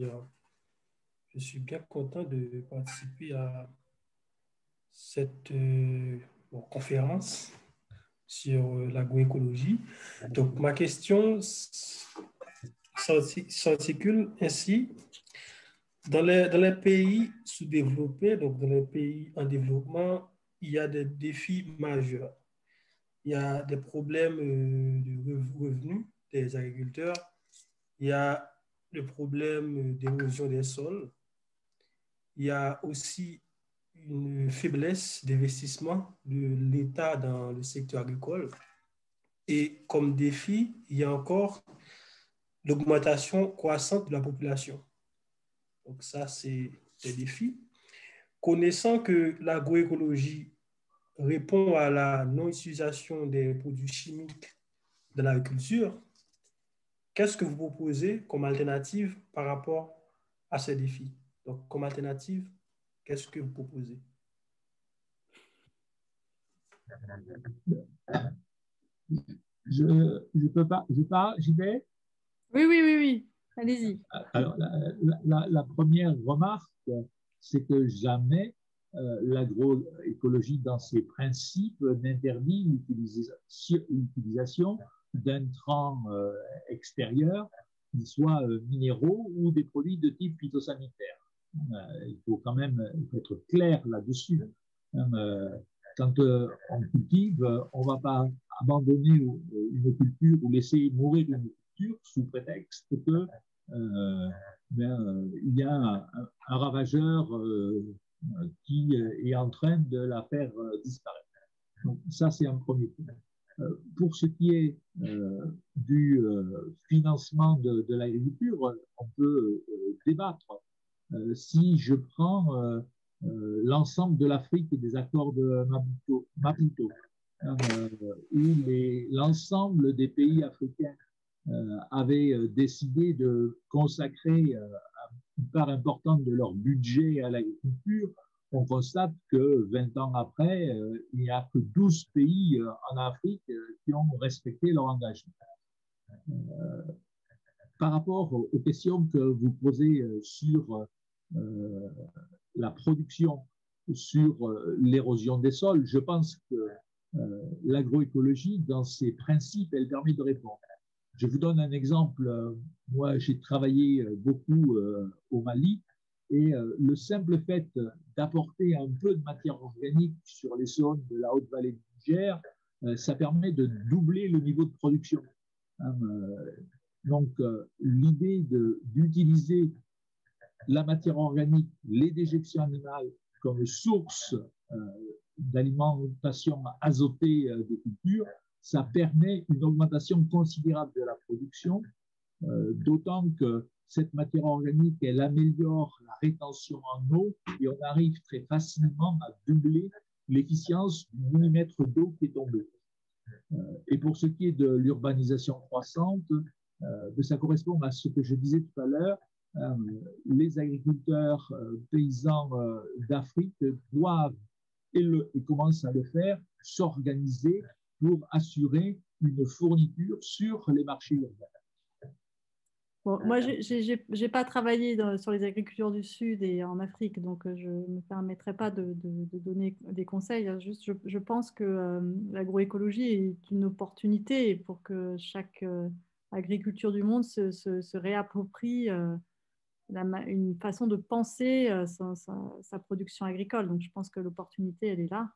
bien content de participer à cette conférence sur l'agroécologie. Donc, ma question s'articule ainsi. Dans les pays sous-développés, donc dans les pays en développement, il y a des défis majeurs. Il y a des problèmes de revenus des agriculteurs. Il y a le problème d'érosion des sols. Il y a aussi une faiblesse d'investissement de l'État dans le secteur agricole. Et comme défi, il y a encore l'augmentation croissante de la population. Donc ça, c'est des défis. Connaissant que l'agroécologie répond à la non-utilisation des produits chimiques de l'agriculture, qu'est-ce que vous proposez comme alternative par rapport à ces défis? Donc, comme alternative, qu'est-ce que vous proposez? Je peux pas, j'y vais. Oui. Allez-y. Alors, la première remarque, c'est que jamais l'agroécologie, dans ses principes, n'interdit l'utilisation d'intrants extérieurs, qu'ils soient minéraux ou des produits de type phytosanitaire. Il faut quand même être clair là-dessus. Quand on cultive, on ne va pas abandonner une culture ou laisser mourir une culture sous prétexte que il y a un ravageur qui est en train de la faire disparaître. Donc ça, c'est un premier point. Pour ce qui est du financement de l'agriculture, on peut débattre. Si je prends l'ensemble de l'Afrique et des accords de Maputo, où l'ensemble des pays africains avaient décidé de consacrer une part importante de leur budget à l'agriculture, on constate que 20 ans après, il n'y a que 12 pays en Afrique qui ont respecté leur engagement. Par rapport aux questions que vous posez sur la production, sur l'érosion des sols, je pense que l'agroécologie, dans ses principes, elle permet de répondre. Je vous donne un exemple. Moi, j'ai travaillé beaucoup au Mali et le simple fait d'apporter un peu de matière organique sur les zones de la haute vallée du Niger, ça permet de doubler le niveau de production. Donc, l'idée d'utiliser la matière organique, les déjections animales comme source d'alimentation azotée des cultures, ça permet une augmentation considérable de la production, d'autant que cette matière organique, elle améliore la rétention en eau et on arrive très facilement à doubler l'efficience du millimètre d'eau qui est tombé. Et pour ce qui est de l'urbanisation croissante, ça correspond à ce que je disais tout à l'heure. Les agriculteurs paysans d'Afrique doivent, et commencent à le faire, s'organiser pour assurer une fourniture sur les marchés urbains. Bon, moi, j'ai pas travaillé sur les agricultures du Sud et en Afrique, donc je ne me permettrai pas de donner des conseils. Juste, je pense que l'agroécologie est une opportunité pour que chaque agriculture du monde se réapproprie une façon de penser sa production agricole. Donc, je pense que l'opportunité, elle est là.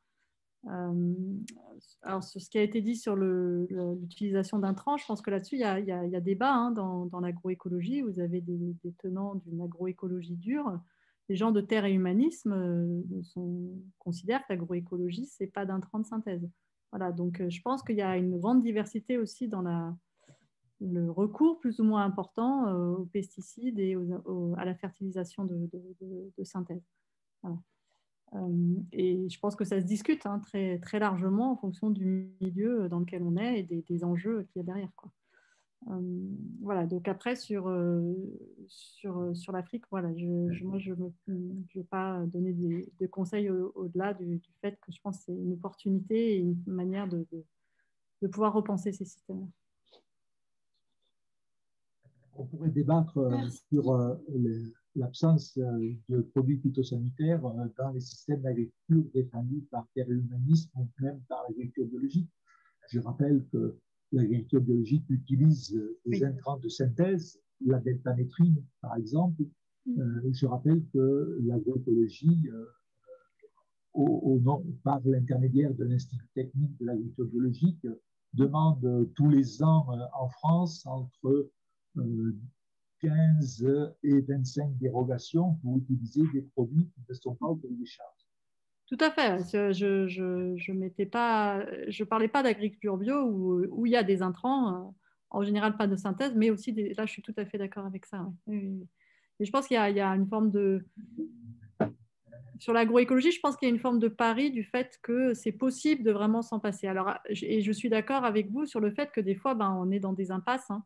Alors, sur ce qui a été dit sur l'utilisation d'intrants, je pense que là-dessus, il y a débat hein, dans l'agroécologie. Vous avez des tenants d'une agroécologie dure. Les gens de terre et humanisme considèrent que l'agroécologie, ce n'est pas d'intrants de synthèse. Voilà, donc je pense qu'il y a une grande diversité aussi dans le recours plus ou moins important aux pesticides et à la fertilisation de synthèse. Voilà. Et je pense que ça se discute hein, très, très largement en fonction du milieu dans lequel on est et des enjeux qu'il y a derrière, quoi. Voilà, donc après sur l'Afrique, voilà, moi je ne vais pas donner de conseils au-delà du fait que je pense que c'est une opportunité et une manière de pouvoir repenser ces systèmes. On pourrait débattre sur l'absence de produits phytosanitaires dans les systèmes d'agriculture défendus par Terre et Humanisme ou même par l'agriculture biologique. Je rappelle que l'agriculture biologique utilise des intrants de synthèse, la deltamétrine par exemple. Je rappelle que l'agroécologie, par l'intermédiaire de l'Institut technique de l'agriculture biologique, demande tous les ans en France entre 15 et 25 dérogations pour utiliser des produits qui ne sont pas au cahier des charges. Tout à fait. Je parlais pas d'agriculture bio où il y a des intrants, en général pas de synthèse, mais aussi là je suis tout à fait d'accord avec ça. Ouais. Et je pense qu'il y a une forme de sur l'agroécologie, je pense qu'il y a une forme de pari du fait que c'est possible de vraiment s'en passer. Alors, et je suis d'accord avec vous sur le fait que des fois, on est dans des impasses. Hein.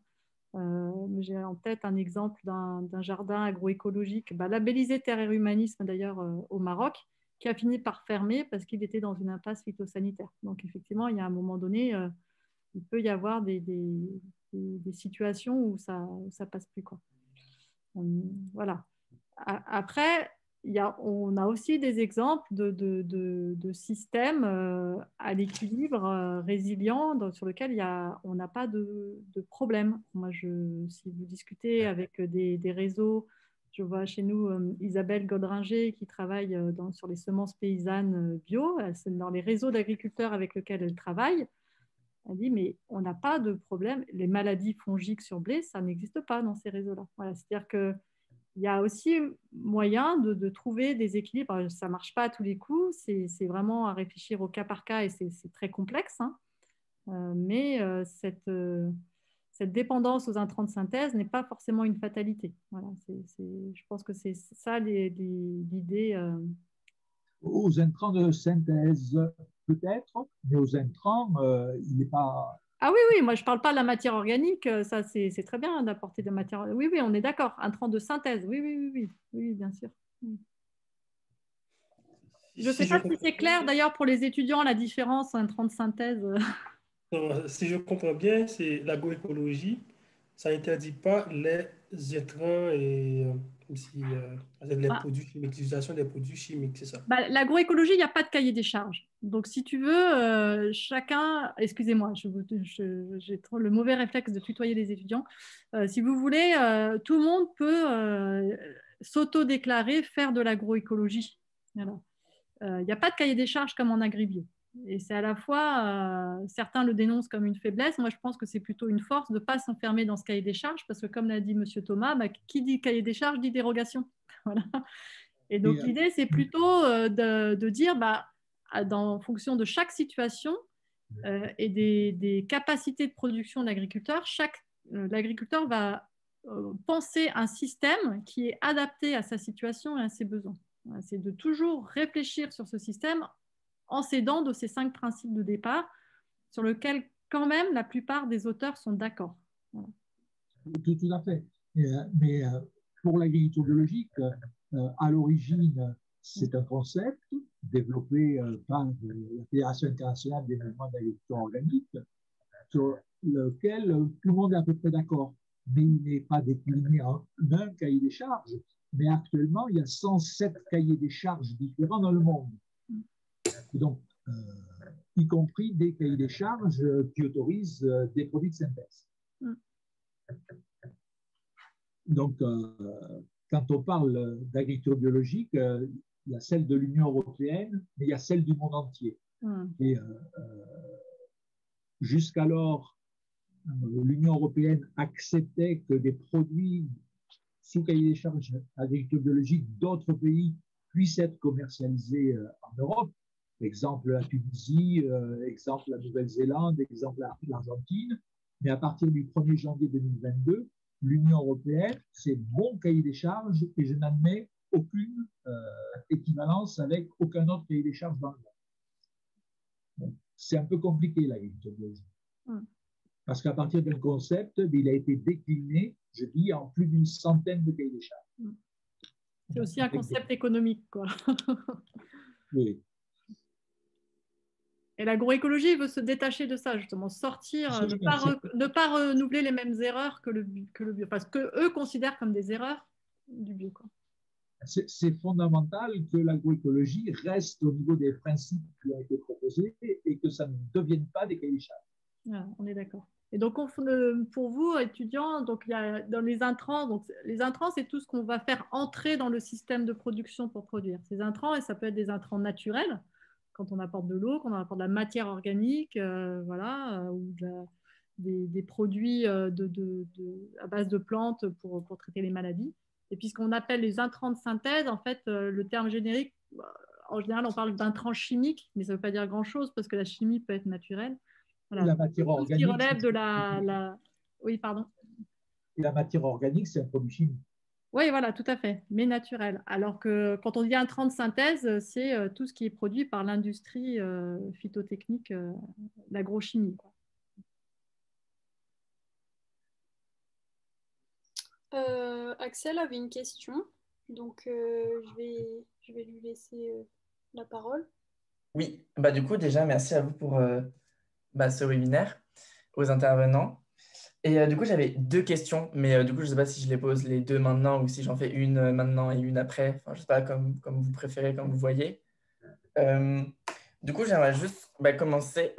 J'ai en tête un exemple d'un jardin agroécologique labellisé Terre et Humanisme d'ailleurs au Maroc, qui a fini par fermer parce qu'il était dans une impasse phytosanitaire. Donc effectivement, il y a un moment donné, il peut y avoir des situations où ça passe plus, quoi. Voilà. Après, on a aussi des exemples de systèmes à l'équilibre résilient sur lequel on n'a pas de problème. Moi, si vous discutez avec des réseaux, je vois chez nous Isabelle Godringer qui travaille sur les semences paysannes bio, c'est dans les réseaux d'agriculteurs avec lesquels elle travaille. Elle dit, mais on n'a pas de problème. Les maladies fongiques sur blé, ça n'existe pas dans ces réseaux-là. Voilà, c'est-à-dire que il y a aussi moyen de trouver des équilibres. Ça ne marche pas à tous les coups, c'est vraiment à réfléchir au cas par cas et c'est très complexe. Hein. Mais cette dépendance aux intrants de synthèse n'est pas forcément une fatalité. Voilà, je pense que c'est ça l'idée. Aux intrants de synthèse, peut-être, mais aux intrants, il n'est pas... Ah oui, moi je ne parle pas de la matière organique, ça c'est très bien d'apporter de la matière. Oui, on est d'accord, intrants de synthèse, oui, bien sûr. Je ne sais pas si c'est clair d'ailleurs pour les étudiants la différence entre intrants de synthèse. Si je comprends bien, c'est l'agroécologie, ça n'interdit pas les intrants et les produits chimiques, l'utilisation des produits chimiques, c'est ça? L'agroécologie, il n'y a pas de cahier des charges. Donc, si tu veux, chacun, excusez-moi, j'ai trop le mauvais réflexe de tutoyer les étudiants. Si vous voulez, tout le monde peut s'auto-déclarer faire de l'agroécologie. Voilà. Il n'y a pas de cahier des charges comme en agribio. Et c'est à la fois, certains le dénoncent comme une faiblesse. Moi, je pense que c'est plutôt une force de ne pas s'enfermer dans ce cahier des charges parce que, comme l'a dit M. Thomas, qui dit cahier des charges dit dérogation. Voilà. Et donc, l'idée, c'est plutôt de dire, en fonction de chaque situation et des capacités de production de l'agriculteur, l'agriculteur va penser un système qui est adapté à sa situation et à ses besoins. Voilà, c'est de toujours réfléchir sur ce système en s'aidant de ces 5 principes de départ sur lesquels, quand même, la plupart des auteurs sont d'accord. Voilà. Tout à fait. Mais pour l'agriculture biologique, à l'origine, c'est un concept développé par la Fédération internationale des mouvements d'agriculture organique, sur lequel tout le monde est à peu près d'accord. mais il n'est pas décliné en un cahier des charges. Mais actuellement, il y a 107 cahiers des charges différents dans le monde. Et donc, y compris des cahiers des charges qui autorisent des produits de synthèse. Donc, quand on parle d'agriculture biologique, il y a celle de l'Union européenne, mais il y a celle du monde entier. Et jusqu'alors, l'Union européenne acceptait que des produits sous cahier des charges agriculture biologique d'autres pays puissent être commercialisés en Europe. Exemple la Tunisie, exemple la Nouvelle-Zélande, exemple l'Argentine. Mais à partir du 1er janvier 2022, l'Union européenne, c'est mon cahier des charges et je n'admets aucune équivalence avec aucun autre cahier des charges dans le monde. C'est un peu compliqué l'agriculture biologique. Parce qu'à partir d'un concept, il a été décliné, je dis, en plus d'une centaine de cahiers des charges. C'est aussi un concept économique, quoi. Oui. Et l'agroécologie veut se détacher de ça, justement, sortir, ne pas renouveler les mêmes erreurs que le bio, parce qu'eux considèrent comme des erreurs du bio, quoi. C'est fondamental que l'agroécologie reste au niveau des principes qui ont été proposés et que ça ne devienne pas des cahiers des charges. Ah, on est d'accord. Et donc, pour vous, étudiants, donc il y a dans les intrants, donc les intrants, c'est tout ce qu'on va faire entrer dans le système de production pour produire. Ces intrants, et ça peut être des intrants naturels, quand on apporte de l'eau, quand on apporte de la matière organique, voilà, ou des produits à base de plantes pour traiter les maladies. Et puis, ce qu'on appelle les intrants de synthèse, en fait, le terme générique, en général, on parle d'intrants chimiques, mais ça ne veut pas dire grand-chose parce que la chimie peut être naturelle. Voilà. La matière organique. Qui relève de la... Oui, pardon. Et la matière organique, c'est un produit chimique. Oui, voilà, tout à fait, mais naturel. Alors que quand on dit intrant de synthèse, c'est tout ce qui est produit par l'industrie phytotechnique, l'agrochimie. Axel avait une question, donc je vais lui laisser la parole. Oui, bah du coup, déjà, merci à vous pour ce webinaire, aux intervenants. Et du coup, j'avais deux questions, mais du coup, je ne sais pas si je les pose les deux maintenant ou si j'en fais une maintenant et une après. Enfin, je ne sais pas, comme vous préférez, comme vous voyez. Du coup, j'aimerais juste commencer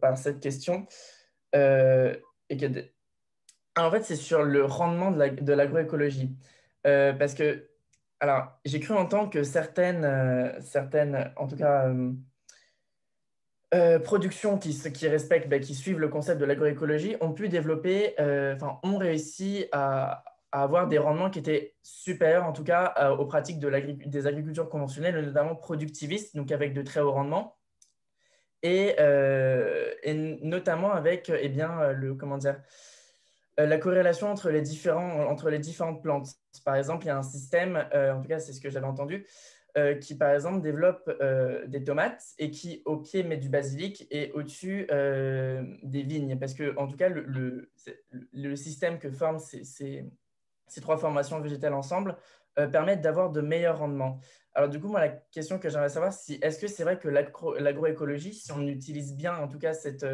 par cette question. En fait, c'est sur le rendement de l'agroécologie. Parce que, alors, j'ai cru entendre que certaines en tout cas, productions qui respectent, qui suivent le concept de l'agroécologie, ont pu développer, ont réussi à avoir des rendements qui étaient supérieurs, en tout cas, aux pratiques des agricultures conventionnelles, notamment productivistes, donc avec de très hauts rendements, et notamment avec, la corrélation entre les différentes plantes. Par exemple, il y a un système, en tout cas, c'est ce que j'avais entendu, qui, par exemple, développe des tomates et qui, au pied, met du basilic et au-dessus, des vignes. Parce que, en tout cas, le système que forment ces trois formations végétales ensemble permettent d'avoir de meilleurs rendements. Alors, du coup, moi, la question que j'aimerais savoir, c'est est-ce que c'est vrai que l'agroécologie, si on utilise bien, en tout cas, cette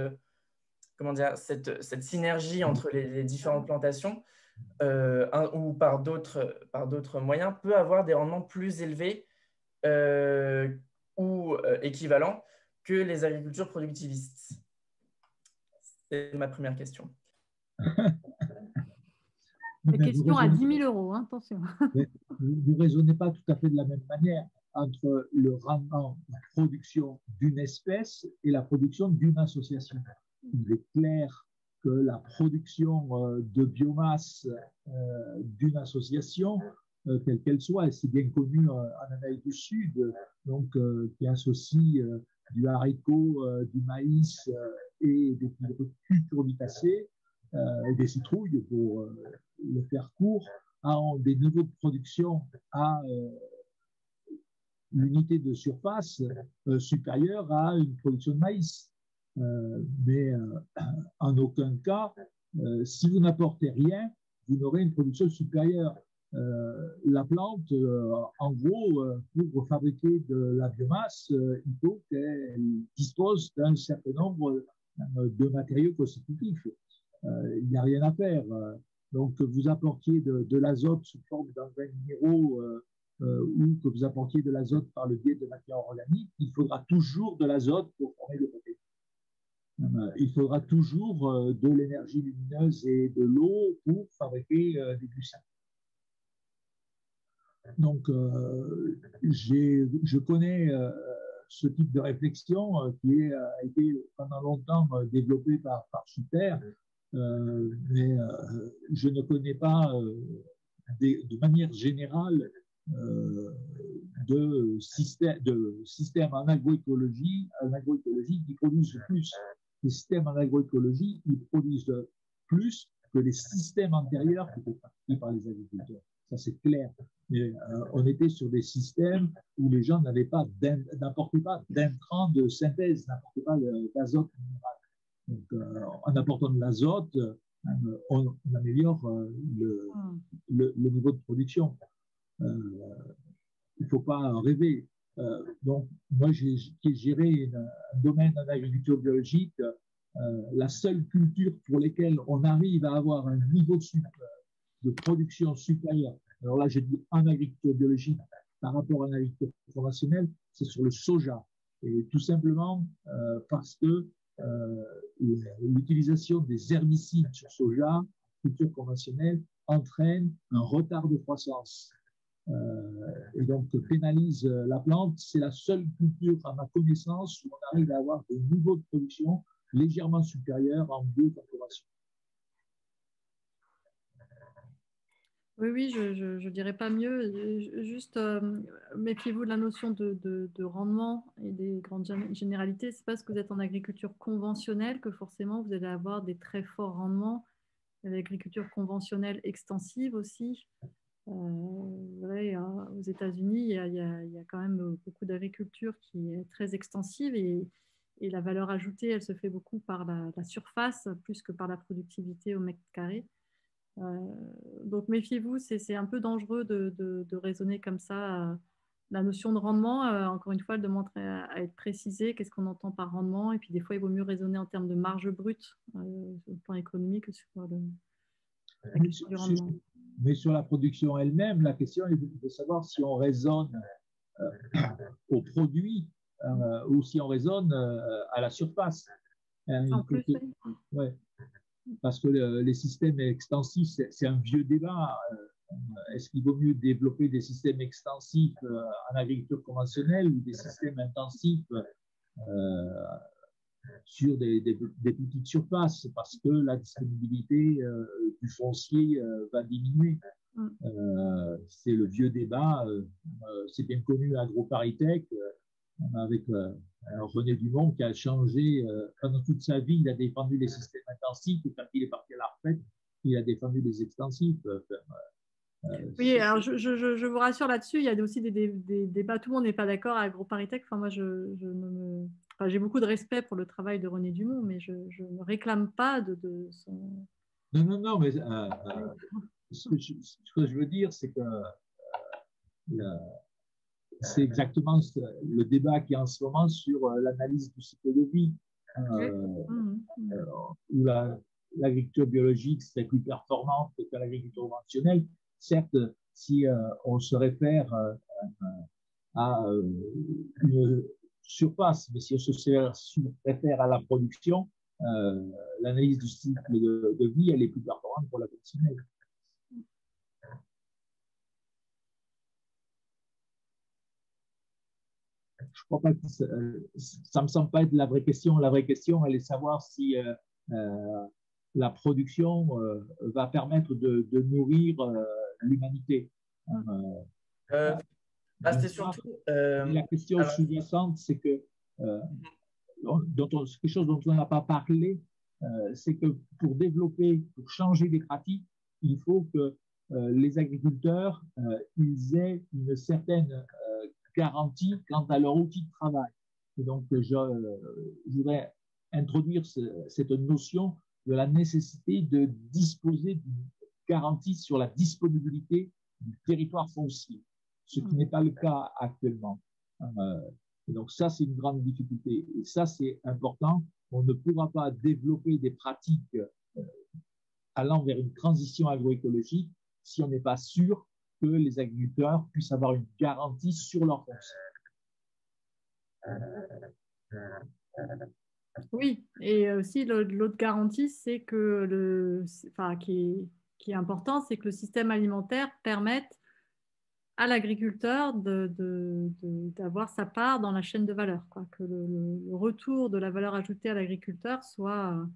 synergie entre les différentes plantations ou par d'autres moyens, peut avoir des rendements plus élevés ou équivalents que les agricultures productivistes? C'est ma première question. La question à 10 000 €, hein, attention. Vous ne raisonnez pas tout à fait de la même manière entre le rendement, la production d'une espèce et la production d'une association. Il est clair que la production de biomasse d'une association, quelle qu'elle soit, et c'est bien connu en Amérique du Sud, donc qui associe du haricot, du maïs et des cucurbitacées, et des citrouilles pour le faire court, ont des niveaux de production à l'unité de surface supérieure à une production de maïs. Mais en aucun cas, si vous n'apportez rien, vous n'aurez une production supérieure. La plante, en gros, pour fabriquer de la biomasse, il faut qu'elle dispose d'un certain nombre de matériaux constitutifs. Il n'y a rien à faire. Donc, que vous apportiez de l'azote sous forme d'engrais minéraux ou que vous apportiez de l'azote par le biais de matières organiques, il faudra toujours de l'azote pour former des protéines. Il faudra toujours de l'énergie lumineuse et de l'eau pour fabriquer des glucides. Donc, je connais ce type de réflexion qui a été pendant longtemps développé par Schumpeter, mais je ne connais pas de manière générale de systèmes en agroécologie qui produisent plus. Les systèmes en agroécologie, ils produisent plus que les systèmes antérieurs qui étaient pratiqués par les agriculteurs. Ça, c'est clair. Mais on était sur des systèmes où les gens n'apportaient pas d'intrants de synthèse, n'apportaient pas d'azote minéral. Donc, en apportant de l'azote, on améliore le niveau de production. Il ne faut pas rêver. Donc, moi, j'ai géré un domaine en agriculture biologique. La seule culture pour laquelle on arrive à avoir un niveau de production supérieur, alors là, je dis en agriculture biologique par rapport à l'agriculture conventionnelle, c'est sur le soja. Et tout simplement parce que l'utilisation des herbicides sur soja, culture conventionnelle, entraîne un retard de croissance. Et donc pénalise la plante. C'est la seule culture, à ma connaissance, où on arrive à avoir des niveaux de production légèrement supérieurs en bioconservation. Oui, je dirais pas mieux. Juste, méfiez-vous de la notion de rendement et des grandes généralités. C'est parce que vous êtes en agriculture conventionnelle que forcément vous allez avoir des très forts rendements. L'agriculture conventionnelle extensive aussi. Aux États-Unis, il y a quand même beaucoup d'agriculture qui est très extensive et la valeur ajoutée, elle se fait beaucoup par la surface plus que par la productivité au mètre carré. Donc méfiez-vous, c'est un peu dangereux de raisonner comme ça. La notion de rendement, encore une fois, elle demande à être précisée. Qu'est-ce qu'on entend par rendement? Et puis des fois, il vaut mieux raisonner en termes de marge brute sur le plan économique que sur la question du rendement. Mais sur la production elle-même, la question est de savoir si on raisonne au produit ou si on raisonne à la surface. Ouais. Parce que les systèmes extensifs, c'est un vieux débat. Est-ce qu'il vaut mieux développer des systèmes extensifs en agriculture conventionnelle ou des systèmes intensifs sur des petites surfaces? Parce que la disponibilité du foncier va diminuer. C'est le vieux débat. C'est bien connu à AgroParisTech avec René Dumont qui a changé pendant toute sa vie. Il a défendu les systèmes intensifs et quand il est parti à la retraite, il a défendu les extensifs. Oui, alors je vous rassure là-dessus, il y a aussi des débats, tout le monde n'est pas d'accord à AgroParisTech. Enfin, moi, j'ai beaucoup de respect pour le travail de René Dumont, mais je ne réclame pas de son... Non, mais ce que je veux dire, c'est que c'est exactement le débat qui est en ce moment sur l'analyse du cycle de vie, où l'agriculture biologique serait plus performante que l'agriculture conventionnelle. Certes, si on se réfère à une surface, mais si on se réfère à la production, l'analyse du cycle de vie, elle est plus performante pour la conventionnelle. Je crois pas que ça me semble pas être la vraie question. La vraie question, elle est de savoir si la production va permettre de nourrir l'humanité. C'était surtout. La question sous-jacente, c'est que quelque chose dont on n'a pas parlé, c'est que pour changer des pratiques, il faut que les agriculteurs ils aient une certaine garantie quant à leur outil de travail. Et donc, je voudrais introduire cette notion de la nécessité de disposer d'une garantie sur la disponibilité du territoire foncier, ce qui n'est pas le cas actuellement. Et donc, ça, c'est une grande difficulté. Et ça, c'est important. On ne pourra pas développer des pratiques allant vers une transition agroécologique si on n'est pas sûr que les agriculteurs puissent avoir une garantie sur leur foncier. Oui, et aussi l'autre garantie, c'est que qui est important, c'est que le système alimentaire permette à l'agriculteur d'avoir sa part dans la chaîne de valeur, quoi. Que le retour de la valeur ajoutée à l'agriculteur soit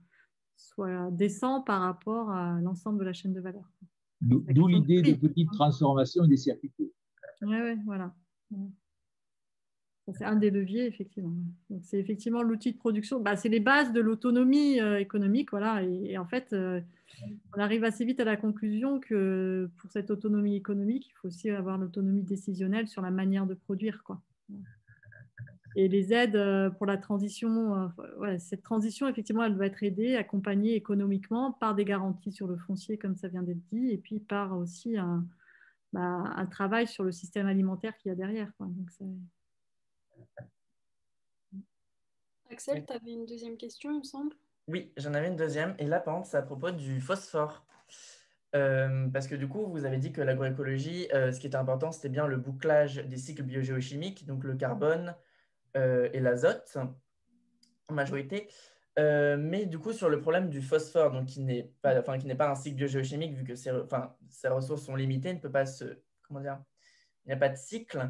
décent par rapport à l'ensemble de la chaîne de valeur. D'où l'idée de petites transformations et des circuits courts. Oui, voilà. C'est un des leviers, effectivement. Donc, c'est effectivement l'outil de production. Bah, c'est les bases de l'autonomie économique. Voilà. Et en fait, on arrive assez vite à la conclusion que pour cette autonomie économique, il faut aussi avoir l'autonomie décisionnelle sur la manière de produire, quoi. Et les aides pour la transition, cette transition, effectivement, elle doit être aidée, accompagnée économiquement par des garanties sur le foncier, comme ça vient d'être dit, et puis par aussi un travail sur le système alimentaire qu'il y a derrière, quoi. Donc, Axel, tu avais une deuxième question, il me semble. Oui, j'en avais une deuxième. Et là, par contre, c'est à propos du phosphore. Parce que du coup, vous avez dit que l'agroécologie, ce qui était important, c'était bien le bouclage des cycles biogéochimiques, donc le carbone et l'azote en majorité. Mais du coup, sur le problème du phosphore, donc qui n'est pas un cycle biogéochimique, vu que ses ressources sont limitées, ne peut pas comment dire, il n'y a pas de cycle.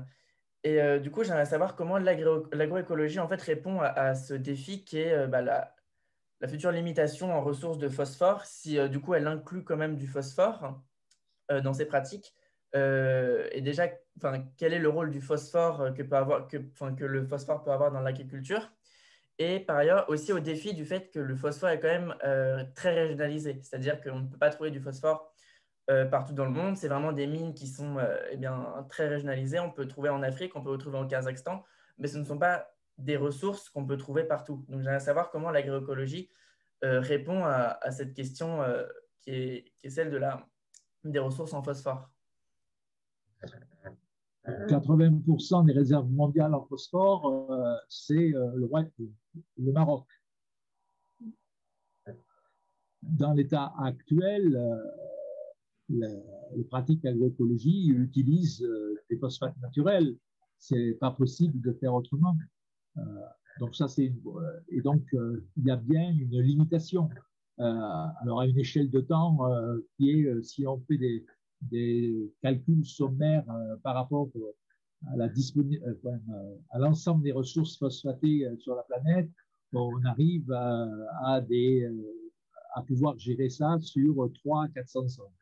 Et du coup, j'aimerais savoir comment l'agroécologie en fait répond à ce défi qui est la future limitation en ressources de phosphore, si du coup elle inclut quand même du phosphore dans ses pratiques. Et déjà, quel est le rôle du phosphore que le phosphore peut avoir dans l'agriculture? Et par ailleurs, aussi au défi du fait que le phosphore est quand même très régionalisé, c'est-à-dire qu'on ne peut pas trouver du phosphore partout dans le monde. C'est vraiment des mines qui sont très régionalisées. On peut trouver en Afrique, on peut le trouver au Kazakhstan, mais ce ne sont pas des ressources qu'on peut trouver partout. Donc, j'aimerais savoir comment l'agroécologie répond à cette question qui est celle des ressources en phosphore. 80% des réserves mondiales en phosphore, c'est le Maroc. Dans l'état actuel, les pratiques agroécologie utilisent des phosphates naturels. C'est pas possible de faire autrement. Donc ça, et donc il y a bien une limitation. Alors à une échelle de temps qui est, si on fait des calculs sommaires par rapport à l'ensemble des ressources phosphatées sur la planète, on arrive à pouvoir gérer ça sur 300 à 400 ans.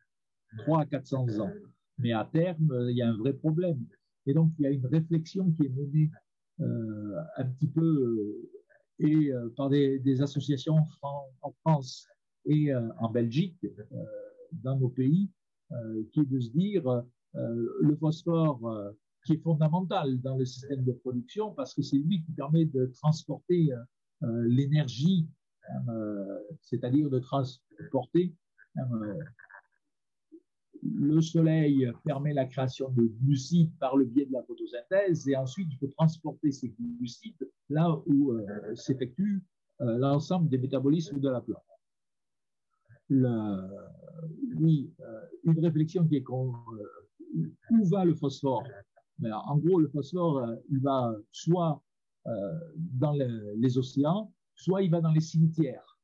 300 à 400 ans. Mais à terme, il y a un vrai problème. Et donc, il y a une réflexion qui est menée un petit peu par des associations en France et en Belgique, dans nos pays, qui est de se dire le phosphore qui est fondamental dans le système de production parce que c'est lui qui permet de transporter l'énergie, c'est-à-dire de transporter le soleil permet la création de glucides par le biais de la photosynthèse et ensuite il faut transporter ces glucides là où s'effectue l'ensemble des métabolismes de la plante. Une réflexion qui est où va le phosphore? Mais en gros, le phosphore, il va soit dans les océans, soit il va dans les cimetières.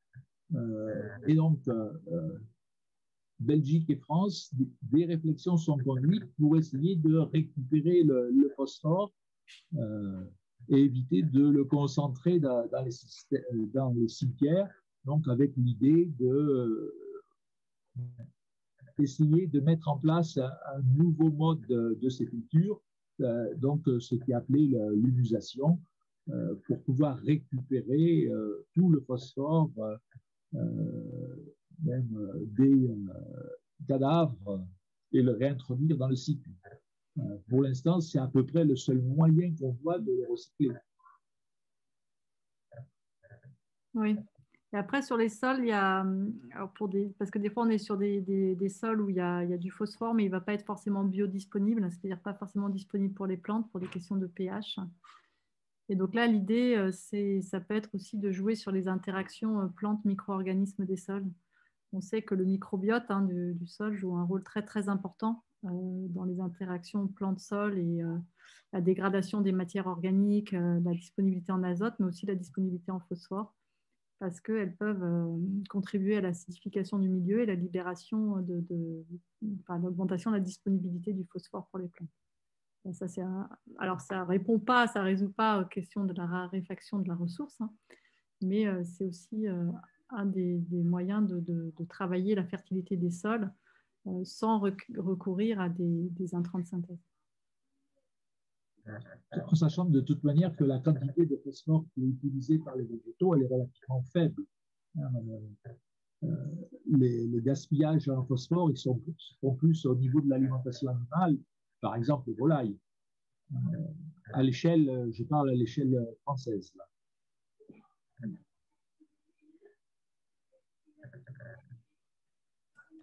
Et donc, Belgique et France, des réflexions sont conduites pour essayer de récupérer le phosphore et éviter de le concentrer dans les cimetières, donc avec l'idée d'essayer de mettre en place un nouveau mode de sépulture, donc ce qui est appelé l'humusation, pour pouvoir récupérer tout le phosphore même des cadavres et le réintroduire dans le cycle. Pour l'instant, c'est à peu près le seul moyen qu'on voit de le recycler. Oui. Et après, sur les sols, il y a, parce que des fois, on est sur des sols où il y a du phosphore, mais il ne va pas être forcément biodisponible, c'est-à-dire pas forcément disponible pour les plantes pour des questions de pH. Et donc là, l'idée, ça peut être aussi de jouer sur les interactions plantes-micro-organismes des sols. On sait que le microbiote du sol joue un rôle très, très important dans les interactions plantes-sol et la dégradation des matières organiques, la disponibilité en azote, mais aussi la disponibilité en phosphore, parce qu'elles peuvent contribuer à l'acidification du milieu et la libération l'augmentation de la disponibilité du phosphore pour les plantes. Donc ça, alors, ça ne résout pas aux questions de la raréfaction de la ressource, hein, mais c'est aussi un des moyens de travailler la fertilité des sols sans recourir à des intrants de synthèse. En sachant de toute manière que la quantité de phosphore qui est utilisée par les végétaux, elle est relativement faible. Les gaspillages en phosphore, ils sont plus au niveau de l'alimentation animale, par exemple les volailles. À l'échelle, je parle à l'échelle française. Là.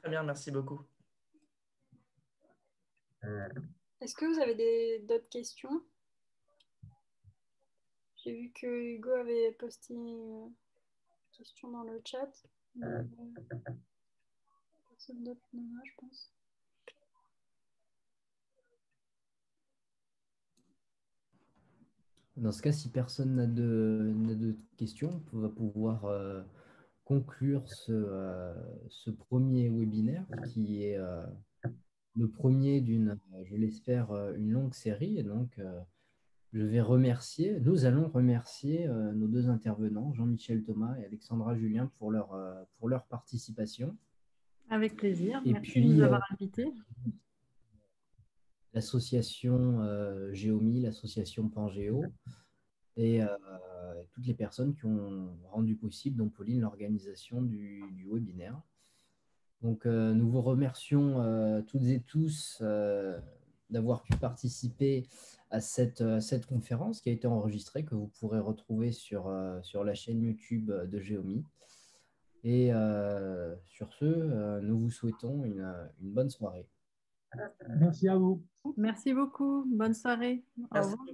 Très bien, merci beaucoup. Est-ce que vous avez d'autres questions? J'ai vu que Hugo avait posté une question dans le chat. Personne d'autre n'en a, je pense. Dans ce cas, si personne n'a de questions, on va pouvoir conclure ce premier webinaire qui est le premier d'une, je l'espère, une longue série. Et donc, nous allons remercier nos deux intervenants, Jean-Michel Thomas et Alexandra Julien, pour leur participation. Avec plaisir. Et merci puis, de nous avoir invités. L'association Géomie, l'association Pangéo, et toutes les personnes qui ont rendu possible, dont Pauline, l'organisation du webinaire. Donc, nous vous remercions toutes et tous d'avoir pu participer à cette conférence qui a été enregistrée, que vous pourrez retrouver sur la chaîne YouTube de Géomie. Et sur ce, nous vous souhaitons une bonne soirée. Merci à vous. Merci beaucoup. Bonne soirée. Au revoir.